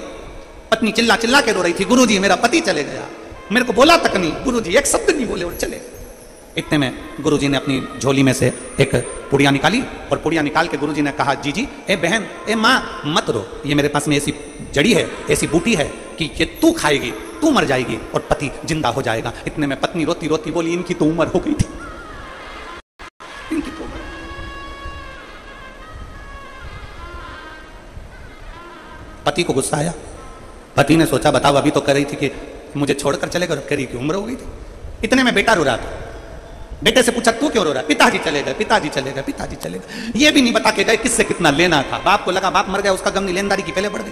पत्नी चिल्ला चिल्ला के रो रही थी, गुरुजी मेरा पति चले गया, मेरे को बोला तक नहीं, गुरुजी एक शब्द नहीं बोले और चले गए। इतने में गुरुजी ने अपनी झोली में से एक पुड़िया निकाली और पुड़िया निकाल के गुरुजी ने कहा, जीजी, ए बहन, ए माँ, मत रो, ये मेरे पास में ऐसी जड़ी है, ऐसी बूटी है कि ये तू खाएगी, तू मर जाएगी और पति जिंदा हो जाएगा। इतने में पत्नी रोती रोती बोली, इनकी तो उम्र हो गई थी, इनकी तो उम्र। पति को गुस्सा आया। पति ने सोचा, बताओ अभी तो कह रही थी कि मुझे छोड़कर चले गए, कह रही कि उम्र हो गई थी। इतने में बेटा रो रहा था। बेटे से पूछा, तू क्यों रो रहा है? पिताजी चले गए, पिताजी चले गए, पिताजी चले गए। ये भी नहीं बता के गए किससे कितना लेना था। बाप को लगा बाप मर गया, उसका गम नहीं, लेनदारी की पहले बढ़ गई।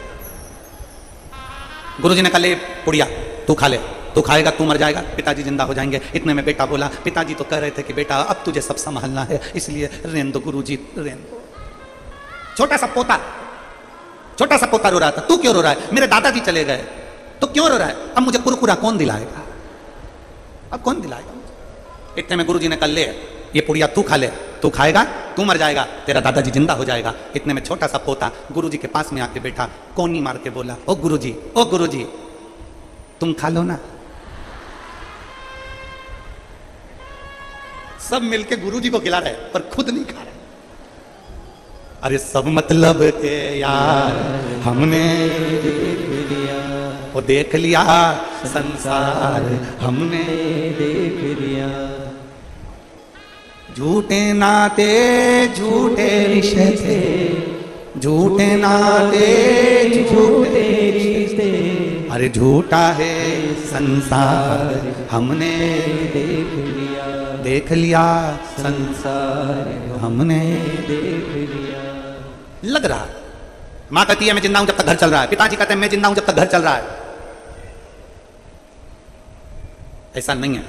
गुरुजी ने कहा, ले पुड़िया, तू खा ले, तू खाएगा तू मर जाएगा, पिताजी जिंदा हो जाएंगे। इतने में बेटा बोला, पिताजी तो कह रहे थे कि बेटा अब तुझे सब संभालना है, इसलिए रेन दो गुरुजी, रेन दो। छोटा सा पोता रो रहा था, तू क्यों रो रहा है? मेरे दादाजी चले गए। तो क्यों रो रहा है? अब मुझे कुरकुरा कौन दिलाएगा? अब कौन दिलाएगा? इतने में गुरुजी ने कहा, ले ये पुड़िया तू खा ले, तू खाएगा तू मर जाएगा, तेरा दादाजी जिंदा हो जाएगा। इतने में छोटा सा पोता गुरुजी के पास में आके बैठा, कोनी मार के बोला, ओ गुरुजी तुम खा लो ना। सब मिलके गुरुजी को खिला रहे पर खुद नहीं खा रहे। अरे सब मतलब के यार हमने वो देख लिया, संसार हमने देख लिया, झूठे नाते झूठे रिश्ते, झूठे नाते झूठे रिश्ते, अरे झूठा है संसार हमने देख लिया, संसार हमने देख लिया। लग रहा, माँ कहती है मैं जिंदा हूं जब तक घर चल रहा है, पिताजी कहते हैं मैं जिंदा हूं जब तक घर चल रहा है। ऐसा नहीं है।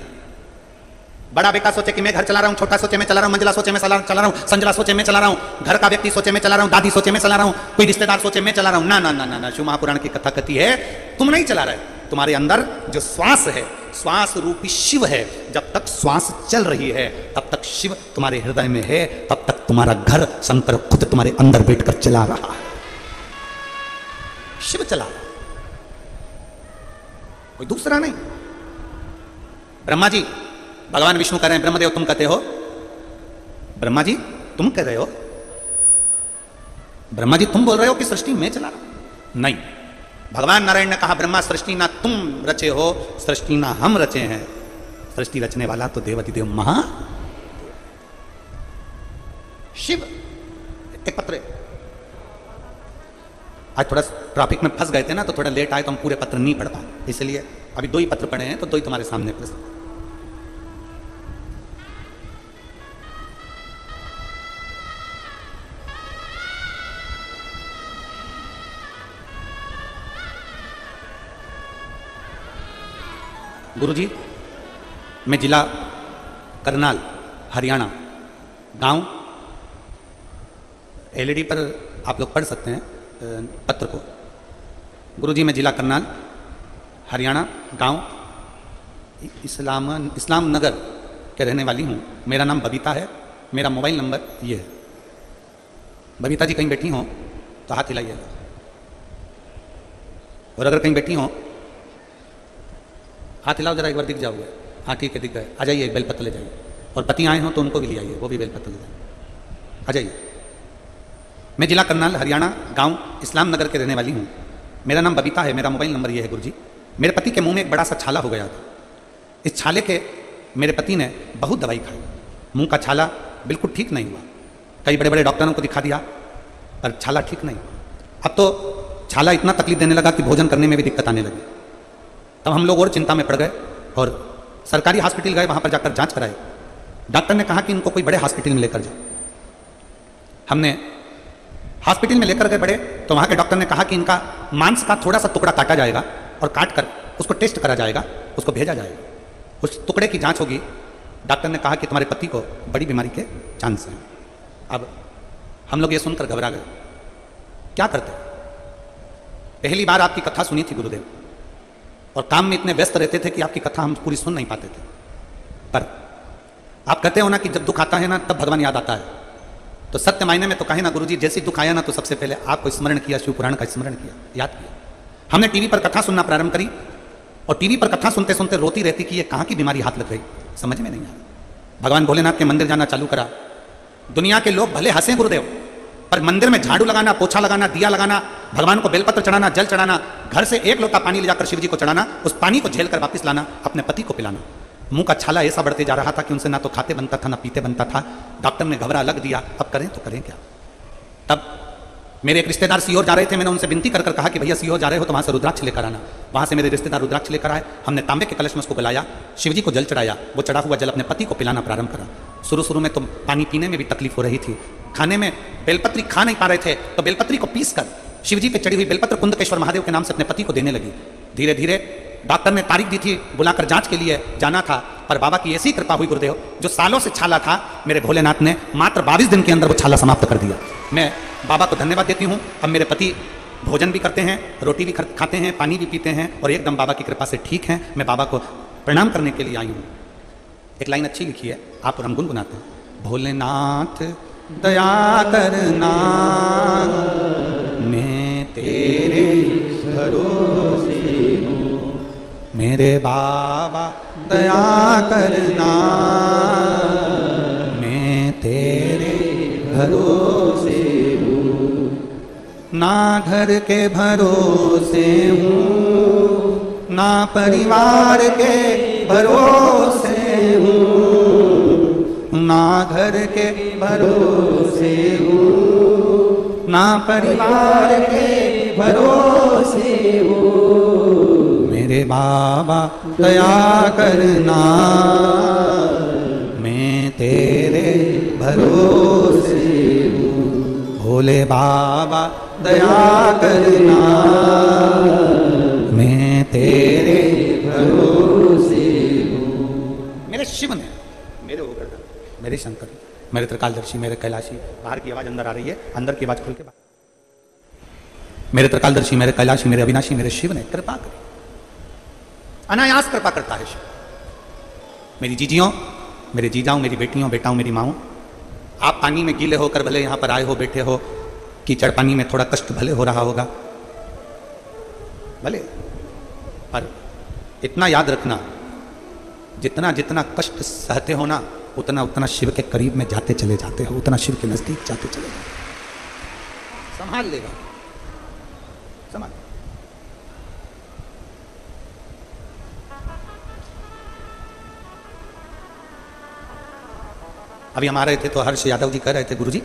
बड़ा बेटा सोचे कि मैं घर चला रहा हूं, छोटा सोचे मैं चला रहा हूं, मंजिला सोचे मैं चला रहा हूं, संजला सोचे मैं चला रहा हूं, घर का व्यक्ति सोचे मैं चला रहा हूं, दादी सोचे मैं चला रहा हूं, कोई रिश्तेदार सोचे मैं चला रहा हूं। ना ना ना ना ना, शिव महापुराण की कथा कहती है तुम नहीं चला रहे। तुम्हारे अंदर जो श्वास है, श्वास रूपी शिव है, जब तक श्वास चल रही है तब तक शिव तुम्हारे हृदय में है, तब तक तुम्हारा घर शंकर खुद तुम्हारे अंदर बैठकर चला रहा है। शिव चला रहा, कोई दूसरा नहीं। ब्रह्मा जी, भगवान विष्णु कह रहे हैं, ब्रह्मदेव तुम कहते हो, ब्रह्मा जी तुम कह रहे हो, ब्रह्मा जी तुम बोल रहे हो कि सृष्टि मैं चला रहा हूं? नहीं, भगवान नारायण ने कहा, ब्रह्मा सृष्टि ना तुम रचे हो, सृष्टि ना हम रचे हैं, सृष्टि रचने वाला तो देवाधिदेव महा शिव। एक पत्र, आज थोड़ा ट्रैफिक में फंस गए थे ना, तो थोड़ा लेट आए तो हम पूरे पत्र नहीं पढ़ पाए, इसलिए अभी 2 ही पत्र पढ़े हैं, तो 2 ही तुम्हारे सामने प्रस्तुत। गुरुजी, मैं जिला करनाल हरियाणा, गांव, एलईडी पर आप लोग पढ़ सकते हैं पत्र को। गुरुजी, मैं जिला करनाल हरियाणा, गांव इस्लाम नगर के रहने वाली हूँ। मेरा नाम बबीता है, मेरा मोबाइल नंबर ये है। बबीता जी कहीं बैठी हों तो हाथ हिलाइएगा, और अगर कहीं बैठी हों हाथ हिलाओ जरा, एक बार दिख जाओगे। हाँ ठीक है, दिख गए, आ जाइए, बेलपत्र ले जाइए। और पति आए हों तो उनको भी ले आइए, वो भी बेलपत्र ले जाइए, आ जाइए। मैं जिला करनाल हरियाणा, गांव इस्लाम नगर के रहने वाली हूँ। मेरा नाम बबीता है, मेरा मोबाइल नंबर ये है। गुरुजी, मेरे पति के मुंह में एक बड़ा सा छाला हो गया था। इस छाले के मेरे पति ने बहुत दवाई खाई, मुंह का छाला बिल्कुल ठीक नहीं हुआ। कई बड़े बड़े डॉक्टरों को दिखा दिया पर छाला ठीक नहीं। अब तो छाला इतना तकलीफ देने लगा कि भोजन करने में भी दिक्कत आने लगी। तब हम लोग और चिंता में पड़ गए और सरकारी हॉस्पिटल गए, वहां पर जाकर जांच कराई। डॉक्टर ने कहा कि इनको कोई बड़े हॉस्पिटल में लेकर जाओ। हमने हॉस्पिटल में लेकर गए बड़े, तो वहां के डॉक्टर ने कहा कि इनका मांस का थोड़ा सा टुकड़ा काटा जाएगा और काट कर उसको टेस्ट करा जाएगा, उसको भेजा जाएगा, उस टुकड़े की जांच होगी। डॉक्टर ने कहा कि तुम्हारे पति को बड़ी बीमारी के चांस हैं। अब हम लोग ये सुनकर घबरा गए, क्या करते? पहली बार आपकी कथा सुनी थी गुरुदेव, और काम में इतने व्यस्त रहते थे कि आपकी कथा हम पूरी सुन नहीं पाते थे। पर आप कहते हो ना कि जब दुख आता है ना तब भगवान याद आता है, तो सत्य मायने में तो कहे ना गुरुजी, जैसे दुख आया ना तो सबसे पहले आपको स्मरण किया, शिव पुराण का स्मरण किया, याद किया। हमने टीवी पर कथा सुनना प्रारंभ करी और टीवी पर कथा सुनते सुनते रोती रहती कि ये कहाँ की बीमारी हाथ लग गई, समझ में नहीं आया। भगवान भोलेनाथ के मंदिर जाना चालू करा। दुनिया के लोग भले हंसे गुरुदेव, पर मंदिर में झाड़ू लगाना, पोछा लगाना, दिया लगाना, भगवान को बेलपत्र चढ़ाना, जल चढ़ाना, घर से एक लोटा पानी ले जाकर शिव जी को चढ़ाना, उस पानी को झेलकर वापस लाना, अपने पति को पिलाना। मुंह का छाला ऐसा बढ़ते जा रहा था कि उनसे ना तो खाते बनता था ना पीते बनता था। डॉक्टर ने घबरा लग दिया, अब करें तो करें क्या। तब मेरे एक रिश्तेदार सीहोर जा रहे थे, मैंने उनसे विनती कर कहा कि भैया सीहोर जा रहे हो तो वहां से रुद्राक्ष लेकर आना। वहां से मेरे रिश्तेदार रुद्राक्ष लेकर आए। हमने तांबे के कलश में उसको गलाया, शिव जी को जल चढ़ाया, वो चढ़ा हुआ जल अपने पति को पिलाना प्रारंभ करा। शुरू में तो पानी पीने में भी तकलीफ हो रही थी, खाने में बेलपत्री खा नहीं पा रहे थे, तो बेलपत्री को पीस कर शिव जी पे चढ़ी हुई बेलपत्र कुंदकेश्वर महादेव के नाम से अपने पति को देने लगी। धीरे धीरे डॉक्टर ने तारीख दी थी, बुलाकर जांच के लिए जाना था, पर बाबा की ऐसी कृपा हुई गुरुदेव, जो सालों से छाला था मेरे भोलेनाथ ने मात्र 22 दिन के अंदर वो छाला समाप्त कर दिया। मैं बाबा को धन्यवाद देती हूँ। अब मेरे पति भोजन भी करते हैं, रोटी भी खाते हैं, पानी भी पीते हैं और एकदम बाबा की कृपा से ठीक हैं। मैं बाबा को प्रणाम करने के लिए आई हूँ। एक लाइन अच्छी लिखी है, आप और हम गुनगुनाते हैं। भोलेनाथ दया करना, मैं तेरे भरोसे हूँ, मेरे बाबा दया करना, मैं तेरे भरोसे हूँ, ना घर के भरोसे हूँ, ना परिवार के भरोसे हूँ, ना घर के भरोसे हूँ, ना परिवार के भरोसे हूँ, मेरे बाबा दया करना, मैं तेरे भरोसे हूँ, भोले बाबा दया करना, मैं तेरे भरोसे हूँ। मेरे शिव ने, मेरे होकर, मेरे शंकर, मेरे त्रिकालदर्शी, मेरे कैलाशी, बाहर की आवाज अंदर आ रही है, अंदर की आवाज खुल के बाहर। मेरे त्रिकालदर्शी, मेरे कैलाशी, मेरे अविनाशी, मेरे शिव ने कृपा करी, अनायास कृपा करता है शिव। मेरी जीजियों, मेरे जीजाओं, मेरी बेटियों, बेटाओं, मेरी माओ, आप पानी में गीले होकर भले यहां पर आए हो, बैठे हो, कीचड़ पानी में थोड़ा कष्ट भले हो रहा होगा भले, पर इतना याद रखना, जितना जितना कष्ट सहते हो ना, उतना उतना शिव के करीब में जाते चले जाते हो, उतना शिव के नजदीक जाते चले जाते हो। संभाल लेगा, संभाल। अभी हम आ रहे थे तो हर्ष यादव जी कह रहे थे, गुरुजी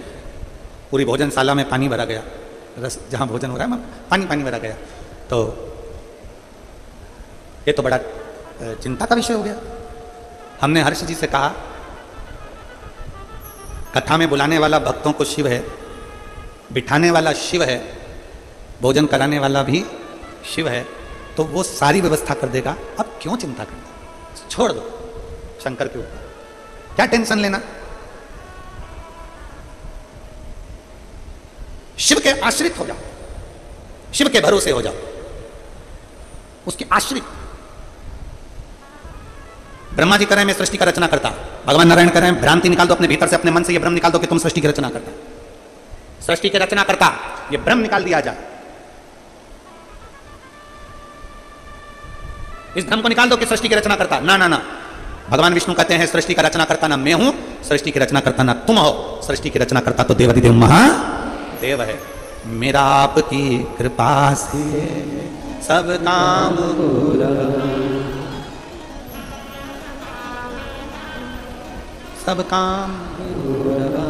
पूरी भोजनशाला में पानी भरा गया, रस जहां भोजन हो रहा है पानी पानी भरा गया, तो ये तो बड़ा चिंता का विषय हो गया। हमने हर्ष जी से कहा, कथा में बुलाने वाला भक्तों को शिव है, बिठाने वाला शिव है, भोजन कराने वाला भी शिव है, तो वो सारी व्यवस्था कर देगा, अब क्यों चिंता करना, छोड़ दो शंकर के ऊपर, क्या टेंशन लेना। शिव के आश्रित हो जाओ, शिव के भरोसे हो जाओ, उसके आश्रित। ब्रह्मा जी करें मैं सृष्टि का रचना करता, भगवान नारायण करें भ्रांति निकाल दो अपने भीतर से, अपने मन से ये भ्रम निकाल दो कि तुम सृष्टि की रचना करता, सृष्टि की रचना करता, ये भ्रम निकाल दिया जाए, इस भ्रम को निकाल दो कि सृष्टि की रचना करता। ना ना ना, भगवान विष्णु कहते हैं सृष्टि का रचना करता ना मैं हूं, सृष्टि की रचना करता ना तुम हो, सृष्टि की रचना करता तो देवाधिदेव महादेव है। मेरा आपकी कृपा से सब काम पूरा, सब काम पूरा,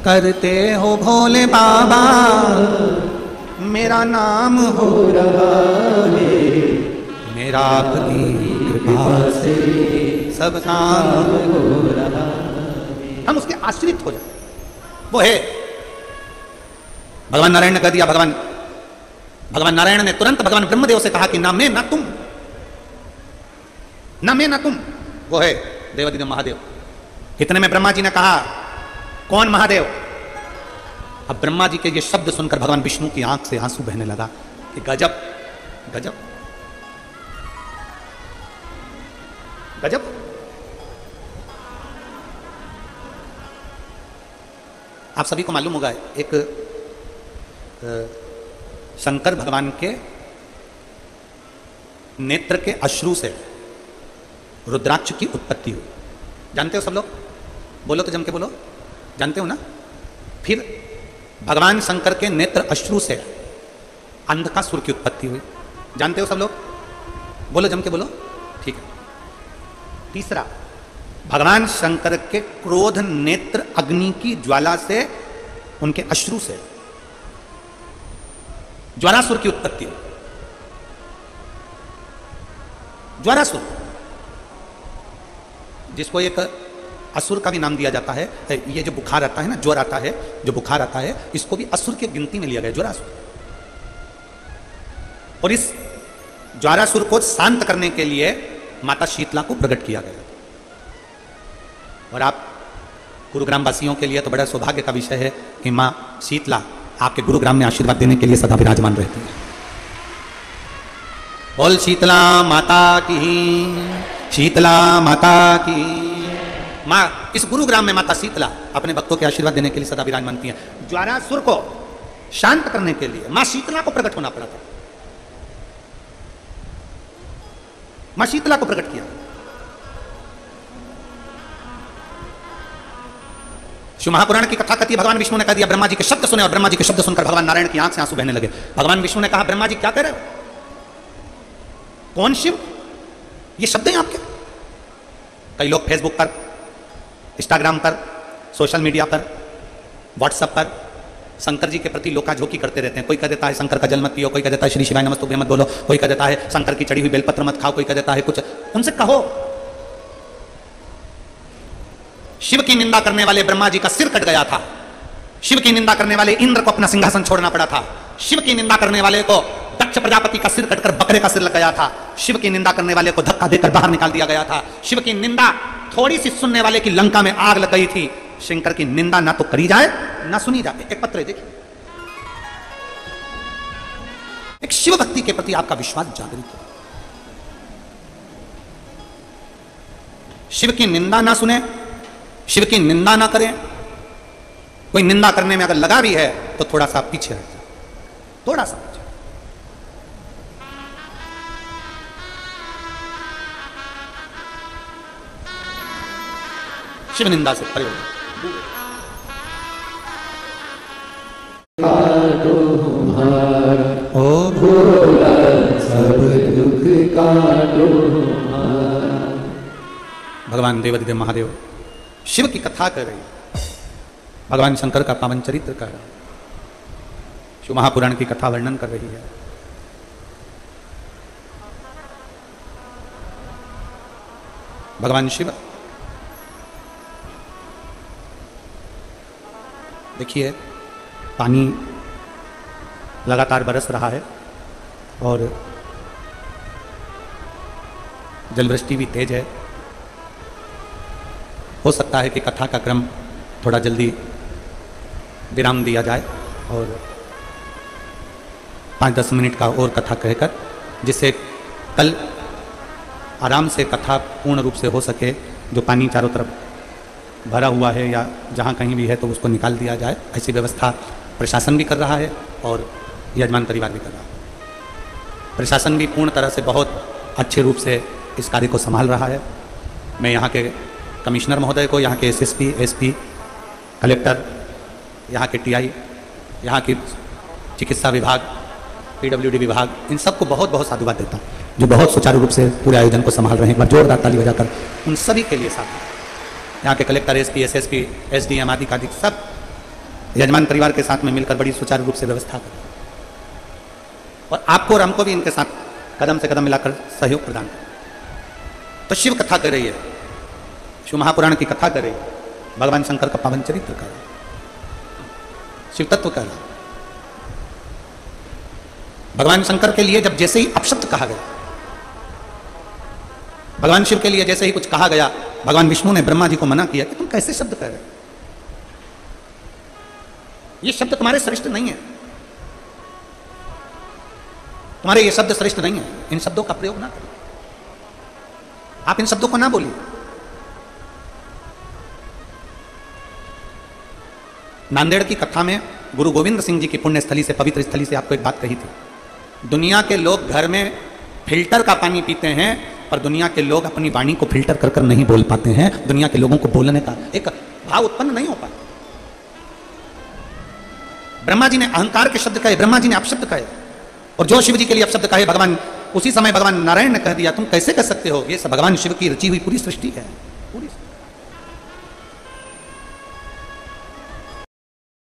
करते हो भोले बाबा, मेरा नाम हो रहा है, मेरा आपकी कृपा से सब काम हो रहा है। हम उसके आश्रित हो जाते, वो है। भगवान नारायण ने कह दिया, भगवान नारायण ने तुरंत भगवान ब्रह्मदेव से कहा कि ना मैं ना तुम, ना मैं ना तुम, वो है देवाधिदेव महादेव। कितने में ब्रह्मा जी ने कहा कौन महादेव? अब ब्रह्मा जी के ये शब्द सुनकर भगवान विष्णु की आंख से आंसू बहने लगा कि गजब गजब गजब। आप सभी को मालूम होगा एक शंकर भगवान के नेत्र के अश्रु से रुद्राक्ष की उत्पत्ति हुई। जानते हो सब लोग? बोलो तो जम के बोलो, जानते हो ना? फिर भगवान शंकर के नेत्र अश्रु से अंधकासुर की उत्पत्ति हुई। जानते हो सब लोग? बोलो जम के बोलो, ठीक है। तीसरा, भगवान शंकर के क्रोध नेत्र अग्नि की ज्वाला से, उनके अश्रु से ज्वालासुर की उत्पत्ति हुई। ज्वालासुर, जिसको एक असुर का भी नाम दिया जाता है। ये जो बुखार आता है ना, ज्वर आता है, जो बुखार आता है, इसको भी असुर की गिनती में लिया गया, ज्वालासुर। और इस ज्वालासुर को शांत करने के लिए माता शीतला को प्रकट किया गया। और आप गुरुग्राम वासियों के लिए तो बड़ा सौभाग्य का विषय है कि मां शीतला आपके गुरुग्राम में आशीर्वाद देने के लिए सदा विराजमान रहती है। बोल शीतला माता की, शीतला माता की। मां इस गुरुग्राम में माता शीतला अपने भक्तों के आशीर्वाद देने के लिए सदा विराजमान थी। ज्वालासुर को शांत करने के लिए मां शीतला को प्रकट होना पड़ा था। मां शीतला को प्रकट किया। शिव महापुराण की कथा कहती है, भगवान विष्णु ने कह दिया, ब्रह्मा जी के शब्द सुने, और ब्रह्मा जी के शब्द सुनकर भगवान नारायण की आंख से आंसू बहने लगे। भगवान विष्णु ने कहा, ब्रह्मा जी क्या कह रहे हो? कौन शिव? ये शब्द हैं आपके? कई लोग फेसबुक पर, इंस्टाग्राम पर, सोशल मीडिया पर, व्हाट्सएप पर शंकर जी के प्रति लोकाझोंकी करते रहते हैं। कोई कह देता है शंकर का जल मत पियो, कोई कह देता है श्री शिवाय नमस्तुभ्यं मत बोलो, कोई कह देता है शंकर की चढ़ी हुई बेलपत्र मत खाओ, कोई कह देता है कुछ। उनसे कहो, शिव की निंदा करने वाले ब्रह्मा जी का सिर कट गया था। शिव की निंदा करने वाले इंद्र को अपना सिंहासन छोड़ना पड़ा था। शिव की निंदा करने वाले को दक्ष प्रजापति का सिर कटकर बकरे का सिर लग गया था। शिव की निंदा करने वाले को धक्का देकर बाहर निकाल दिया गया था। शिव की निंदा थोड़ी सी सुनने वाले की लंका में आग लग गई थी। शंकर की निंदा ना तो करी जाए ना सुनी जाए। एक पत्र देखिए, एक शिव भक्ति के प्रति आपका विश्वास जागृत हो। शिव की निंदा ना सुने, शिव की निंदा ना करें। कोई निंदा करने में अगर लगा भी है तो थोड़ा सा पीछे रह जाए, थोड़ा सा पीछे। शिव निंदा से परे हो। ओ भोला सब दुख काटो। भगवान देवाधिदेव महादेव शिव की कथा कर रही, भगवान शंकर का पावन चरित्र कर रहा, शिव महापुराण की कथा वर्णन कर रही है। भगवान शिव, देखिए पानी लगातार बरस रहा है और जलवृष्टि भी तेज है। हो सकता है कि कथा का क्रम थोड़ा जल्दी विराम दिया जाए और 5-10 मिनट का और कथा कहकर, जिससे कल आराम से कथा पूर्ण रूप से हो सके। जो पानी चारों तरफ भरा हुआ है या जहाँ कहीं भी है तो उसको निकाल दिया जाए। ऐसी व्यवस्था प्रशासन भी कर रहा है और यजमान परिवार भी कर रहा है। प्रशासन भी पूर्ण तरह से बहुत अच्छे रूप से इस कार्य को संभाल रहा है। मैं यहाँ के कमिश्नर महोदय को, यहाँ के एसएसपी, एसपी, कलेक्टर, यहाँ के टीआई, यहाँ की चिकित्सा विभाग, पीडब्ल्यूडी विभाग, इन सबको बहुत बहुत साधुवाद देता हूँ, जो बहुत सुचारू रूप से पूरे आयोजन को संभाल रहे हैं। एक बार जोरदार ताली बजाकर उन सभी के लिए साथ, यहाँ के कलेक्टर, एसपी, एसएसपी, एसडीएम आदि का सब यजमान परिवार के साथ में मिलकर बड़ी सुचारू रूप से व्यवस्था करें और आपको और हमको भी इनके साथ कदम से कदम मिलाकर सहयोग प्रदान करें। तो शिव कथा कर रही है, शिव महापुराण की कथा कर रही है, भगवान शंकर का पावन चरित्र कर रहा है, शिव तत्व कर रहा है। भगवान शंकर के लिए जब जैसे ही अपशब्द कहा गया, भगवान शिव के लिए जैसे ही कुछ कहा गया, भगवान विष्णु ने ब्रह्मा जी को मना किया कि तुम कैसे शब्द कह रहे हो, ये शब्द तुम्हारे श्रेष्ठ नहीं है, तुम्हारे ये शब्द श्रेष्ठ नहीं है, इन शब्दों का प्रयोग ना करो, आप इन शब्दों को ना बोलिए। नांदेड़ की कथा में गुरु गोविंद सिंह जी की पुण्य स्थली से, पवित्र स्थली से आपको एक बात कही थी, दुनिया के लोग घर में फिल्टर का पानी पीते हैं पर दुनिया के लोग अपनी वाणी को फिल्टर कर कर नहीं बोल पाते हैं। दुनिया के लोगों को बोलने का एक भाव उत्पन्न नहीं हो पाता। ब्रह्मा जी ने अहंकार के शब्द कहे, ब्रह्मा जी ने अपशब्द कहे, और जो शिव जी के लिए अपशब्द कहे भगवान, उसी समय भगवान नारायण ने कह दिया तुम कैसे कह सकते हो, ये सब भगवान शिव की रची हुई पूरी सृष्टि है। पूरी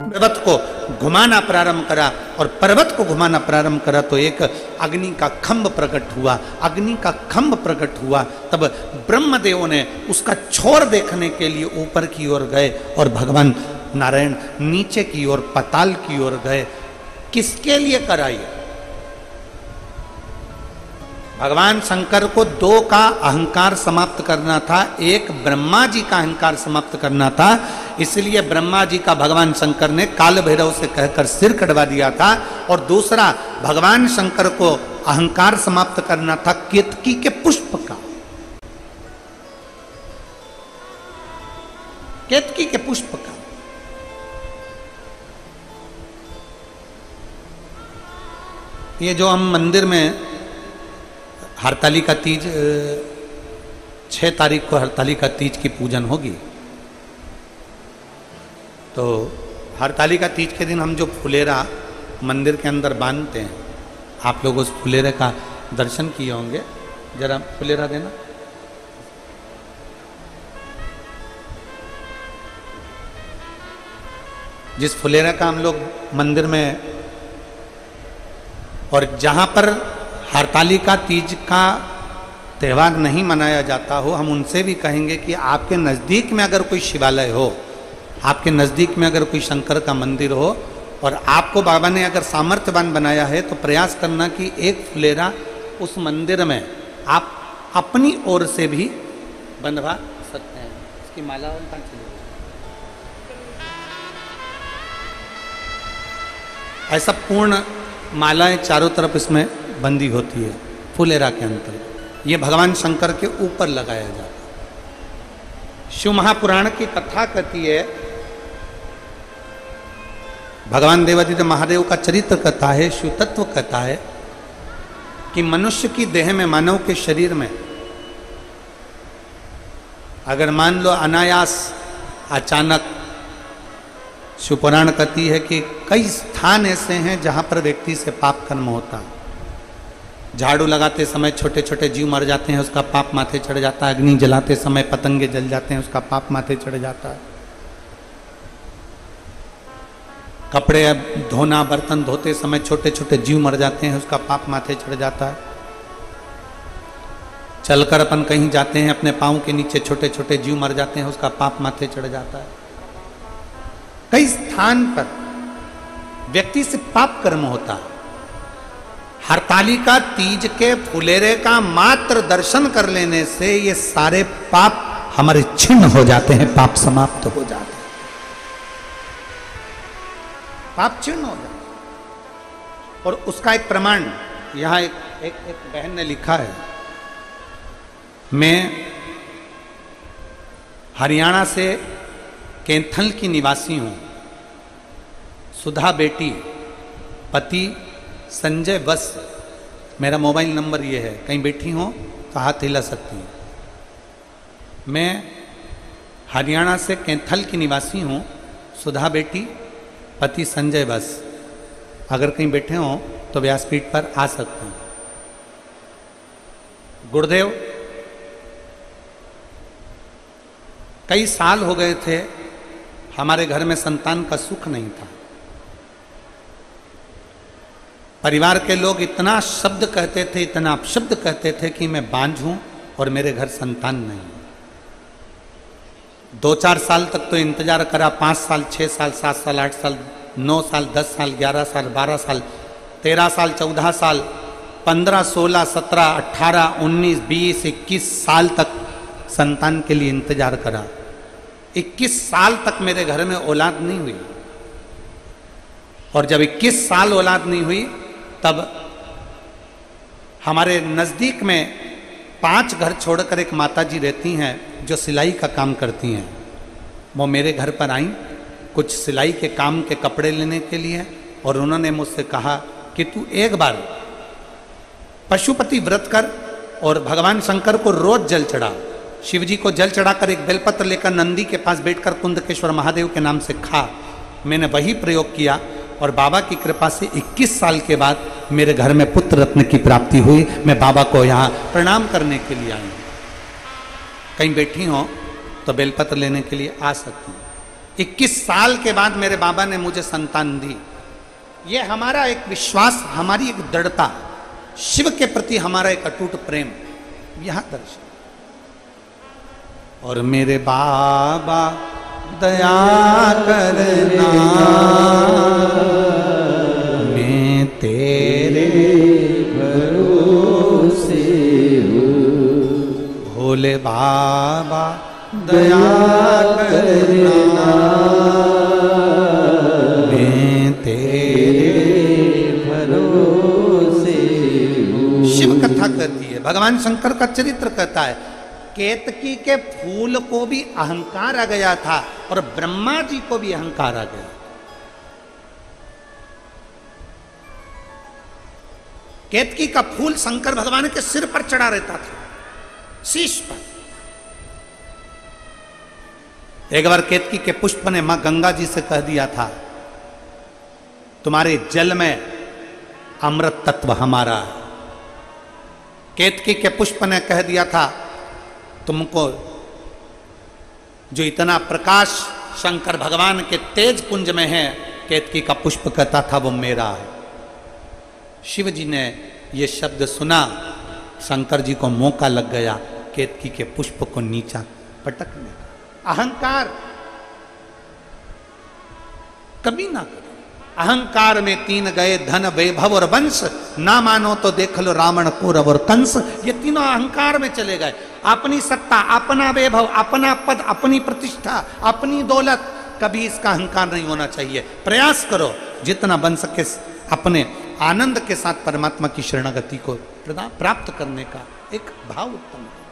पर्वत को घुमाना प्रारंभ करा, और पर्वत को घुमाना प्रारंभ करा तो एक अग्नि का खंभ प्रकट हुआ, अग्नि का खंभ प्रकट हुआ। तब ब्रह्मदेव ने उसका छोर देखने के लिए ऊपर की ओर गए और भगवान नारायण नीचे की ओर पाताल की ओर गए। किसके लिए कराई? भगवान शंकर को दो का अहंकार समाप्त करना था, एक ब्रह्मा जी का अहंकार समाप्त करना था, इसलिए ब्रह्मा जी का भगवान शंकर ने काल भैरव से कहकर सिर कटवा दिया था, और दूसरा भगवान शंकर को अहंकार समाप्त करना था केतकी के पुष्प का, केतकी के पुष्प का। ये जो हम मंदिर में हरतालिका तीज 6 तारीख को हरतालिका तीज की पूजन होगी, तो हरतालिका तीज के दिन हम जो फुलेरा मंदिर के अंदर बांधते हैं, आप लोग उस फुलेरे का दर्शन किए होंगे, जरा फुलेरा देना। जिस फुलेरा का हम लोग मंदिर में, और जहां पर हरतालिका तीज का त्यौहार नहीं मनाया जाता हो, हम उनसे भी कहेंगे कि आपके नज़दीक में अगर कोई शिवालय हो, आपके नज़दीक में अगर कोई शंकर का मंदिर हो, और आपको बाबा ने अगर सामर्थ्यवान बनाया है, तो प्रयास करना कि एक फुलेरा उस मंदिर में आप अपनी ओर से भी बंधवा सकते हैं। इसकी माला कहाँ चली? ऐसा पूर्ण मालाएं चारों तरफ इसमें बंदी होती है फुलेरा के अंतर। ये भगवान शंकर के ऊपर लगाया जाता है। शिव महापुराण की कथा कहती है, भगवान देवादित्य महादेव का चरित्र कहता है, शिव तत्व कहता है कि मनुष्य की देह में, मानव के शरीर में अगर मान लो अनायास अचानक, शिव पुराण कहती है कि कई स्थान ऐसे हैं जहां पर व्यक्ति से पाप कर्म होता है। झाड़ू लगाते समय छोटे छोटे जीव मर जाते हैं, उसका पाप माथे चढ़ जाता है। अग्नि जलाते समय पतंगे जल जाते हैं, उसका पाप माथे चढ़ जाता है। कपड़े धोना, बर्तन धोते समय छोटे छोटे जीव मर जाते हैं, उसका पाप माथे चढ़ जाता है। चलकर अपन कहीं जाते हैं, अपने पाँव के नीचे छोटे छोटे जीव मर जाते हैं, उसका पाप माथे चढ़ जाता है। कई स्थान पर व्यक्ति से पाप कर्म होता है। हरतालिका तीज के फुलेरे का मात्र दर्शन कर लेने से ये सारे पाप हमारे छिन्न हो जाते हैं, पाप समाप्त हो जाते हैं, पाप छिन्न हो जाते हैं। और उसका एक प्रमाण यहां एक बहन ने लिखा है, मैं हरियाणा से कैथल की निवासी हूं, सुधा बेटी, पति संजय बस, मेरा मोबाइल नंबर ये है, कहीं बैठी हो तो हाथ हिला सकती हैं। मैं हरियाणा से कैथल की निवासी हूँ, सुधा बेटी, पति संजय बस, अगर कहीं बैठे हो तो व्यासपीठ पर आ सकते हैं। गुरुदेव कई साल हो गए थे हमारे घर में संतान का सुख नहीं था। परिवार के लोग इतना शब्द कहते थे, इतना अपशब्द कहते थे कि मैं बांझ हूं और मेरे घर संतान नहीं। 2-4 साल तक तो इंतजार करा, 5 साल, 6 साल, 7 साल, 8 साल, 9 साल, 10 साल, 11 साल, 12 साल, 13 साल, 14 साल, 15, 16, 17, 18, 19, 20, 21 साल तक संतान के लिए इंतजार करा। 21 साल तक मेरे घर में औलाद नहीं हुई। और जब 21 साल औलाद नहीं हुई तब हमारे नजदीक में 5 घर छोड़कर एक माताजी रहती हैं जो सिलाई का काम करती हैं। वो मेरे घर पर आई कुछ सिलाई के काम के कपड़े लेने के लिए, और उन्होंने मुझसे कहा कि तू एक बार पशुपति व्रत कर और भगवान शंकर को रोज जल चढ़ा। शिव जी को जल चढ़ाकर एक बेलपत्र लेकर नंदी के पास बैठकर कुंदकेश्वर महादेव के नाम से खा। मैंने वही प्रयोग किया और बाबा की कृपा से 21 साल के बाद मेरे घर में पुत्र रत्न की प्राप्ति हुई। मैं बाबा को यहाँ प्रणाम करने के लिए आई। कहीं बैठी हो तो बेलपत्र लेने के लिए आ सकती हूँ। 21 साल के बाद मेरे बाबा ने मुझे संतान दी। ये हमारा एक विश्वास, हमारी एक दृढ़ता, शिव के प्रति हमारा एक अटूट प्रेम यहां दर्शन। और मेरे बाबा दया करना, मैं तेरे भरोसे हूँ। भोले बाबा दया करना, मैं तेरे भरोसे हूँ। शिव कथा कहती है, भगवान शंकर का चरित्र कहता है। केतकी के फूल को भी अहंकार आ गया था और ब्रह्मा जी को भी अहंकार आ गया। केतकी का फूल शंकर भगवान के सिर पर चढ़ा रहता था, शीश पर। एक बार केतकी के पुष्प ने मां गंगा जी से कह दिया था, तुम्हारे जल में अमृत तत्व हमारा है। केतकी के पुष्प ने कह दिया था, तुमको जो इतना प्रकाश शंकर भगवान के तेज पुंज में है, केतकी का पुष्प कहता था वो मेरा है। शिव जी ने ये शब्द सुना, शंकर जी को मौका लग गया केतकी के पुष्प को नीचा पटकने का। अहंकार कभी ना करो। अहंकार में 3 गए, धन, वैभव और वंश। ना मानो तो देख लो रावण, कौरव और कंस। ये तीनों अहंकार में चले गए। अपनी सत्ता, अपना वैभव, अपना पद, अपनी प्रतिष्ठा, अपनी दौलत, कभी इसका अहंकार नहीं होना चाहिए। प्रयास करो जितना बन सके अपने आनंद के साथ परमात्मा की शरणागति को प्राप्त करने का एक भाव उत्पन्न करो।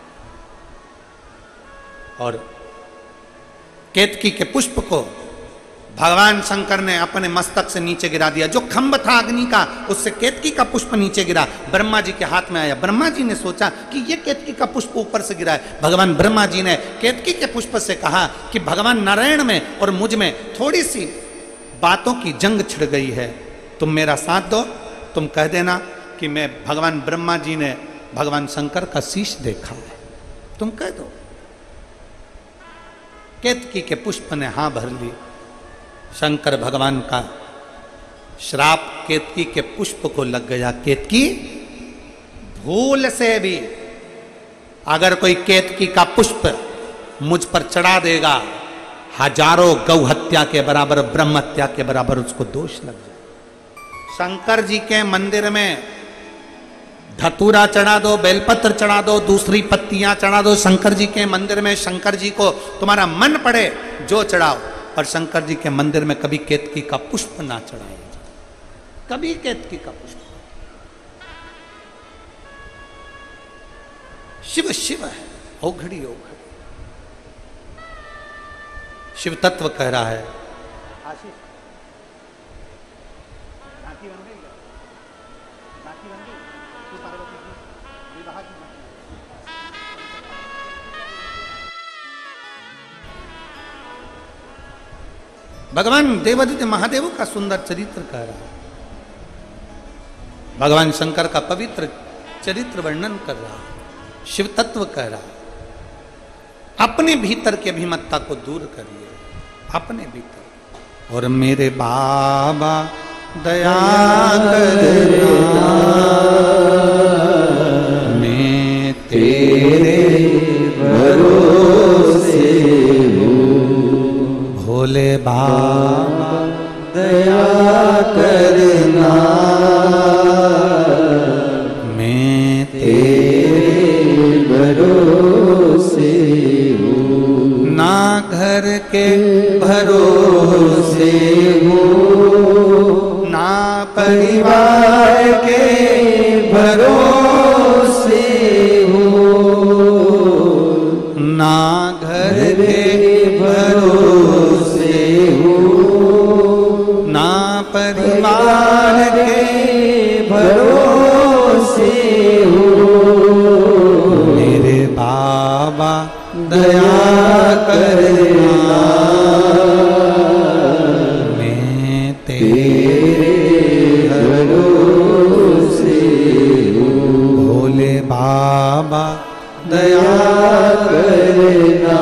और केतकी के पुष्प को भगवान शंकर ने अपने मस्तक से नीचे गिरा दिया। जो खंभ था अग्नि का, उससे केतकी का पुष्प नीचे गिरा, ब्रह्मा जी के हाथ में आया। ब्रह्मा जी ने सोचा कि ये केतकी का पुष्प ऊपर से गिरा है। भगवान ब्रह्मा जी ने केतकी के पुष्प से कहा कि भगवान नारायण में और मुझ में थोड़ी सी बातों की जंग छिड़ गई है, तुम मेरा साथ दो। तुम कह देना कि मैं भगवान ब्रह्मा जी ने भगवान शंकर का शीश देखा है, तुम कह दो। केतकी के पुष्प ने हाँ भर ली। शंकर भगवान का श्राप केतकी के पुष्प को लग गया। केतकी, भूल से भी अगर कोई केतकी का पुष्प मुझ पर चढ़ा देगा, हजारों गौ हत्या के बराबर, ब्रह्म हत्या के बराबर उसको दोष लग जाए। शंकर जी के मंदिर में धतूरा चढ़ा दो, बेलपत्र चढ़ा दो, दूसरी पत्तियां चढ़ा दो। शंकर जी के मंदिर में शंकर जी को तुम्हारा मन पड़े जो चढ़ाओ, और शंकर जी के मंदिर में कभी केतकी का पुष्प ना चढ़ाया जाए, कभी केतकी का पुष्प। शिव शिव है, ओघड़ी ओघड़ी। शिव तत्व कह रहा है। आशीष, झांकी बन गई, झांकी बन गई, तू पार्वती की विवाह की। भगवान देवादित्य महादेव का सुंदर चरित्र कह रहा है। भगवान शंकर का पवित्र चरित्र वर्णन कर रहा है। शिव तत्व कह रहा है। अपने भीतर की अभिमत्ता को दूर करिए, अपने भीतर। और मेरे बाबा दया करना, मैं तेरे भरोसे हूँ। भोले बाबा दया करना, मैं तेरे भरोसे हूँ। ना घर के भरोसे हूँ, ना परिवार के भरोसे हूँ, ना घर के भरोसे हूँ, ना परिवार के भरोसे हूँ। मेरे बाबा दया करना, मैं तेरे भरोसे हूँ। भोले बाबा दया करना,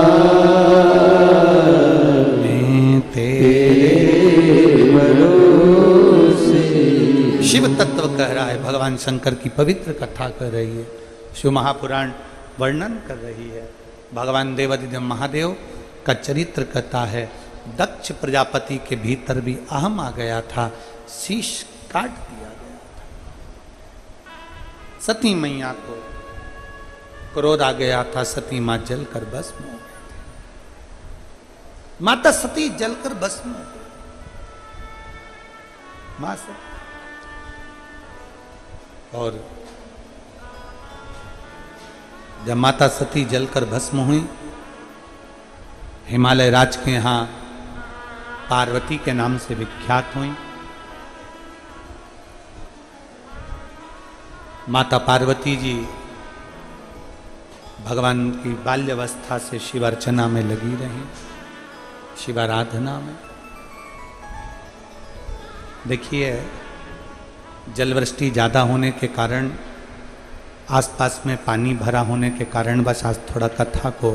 मैं तेरे भरोसे। शिव तत्व कह रहा है, भगवान शंकर की पवित्र कथा कर रही है, शिव महापुराण वर्णन कर रही है। भगवान देवादिदेव महादेव का चरित्र कथा है। दक्ष प्रजापति के भीतर भी अहम आ गया था, शीश काट दिया गया था। सती मैया को क्रोध आ गया था, सती मां जलकर भस्म हो गई थी। माता सती जलकर भस्म हो गई। मां सती और जब माता सती जलकर भस्म हुई, हिमालय राज के यहाँ पार्वती के नाम से विख्यात हुई। माता पार्वती जी भगवान की बाल्यावस्था से शिव अर्चना में लगी रही, शिवाराधना में। देखिए, जलवृष्टि ज़्यादा होने के कारण, आसपास में पानी भरा होने के कारण बस आज थोड़ा कथा को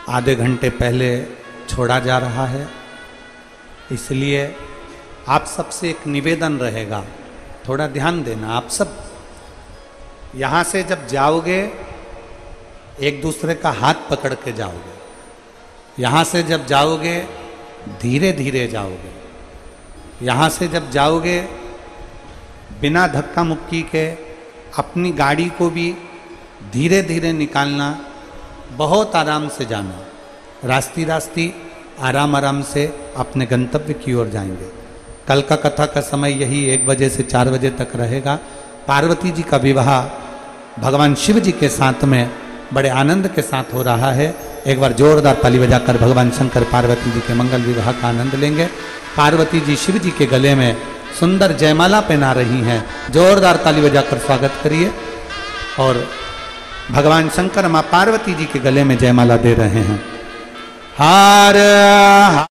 आधे घंटे पहले छोड़ा जा रहा है। इसलिए आप सबसे एक निवेदन रहेगा, थोड़ा ध्यान देना। आप सब यहाँ से जब जाओगे, एक दूसरे का हाथ पकड़ के जाओगे। यहाँ से जब जाओगे, धीरे धीरे जाओगे। यहाँ से जब जाओगे, बिना धक्का मुक्की के अपनी गाड़ी को भी धीरे धीरे निकालना, बहुत आराम से जाना। रास्ती रास्ती आराम आराम से अपने गंतव्य की ओर जाएंगे। कल का कथा का समय यही 1 बजे से 4 बजे तक रहेगा। पार्वती जी का विवाह भगवान शिव जी के साथ में बड़े आनंद के साथ हो रहा है। एक बार जोरदार ताली बजाकर भगवान शंकर पार्वती जी के मंगल विवाह का आनंद लेंगे। पार्वती जी शिव जी के गले में सुंदर जयमाला पहना रही हैं। जोरदार ताली बजाकर स्वागत करिए। और भगवान शंकर मां पार्वती जी के गले में जयमाला दे रहे हैं। हार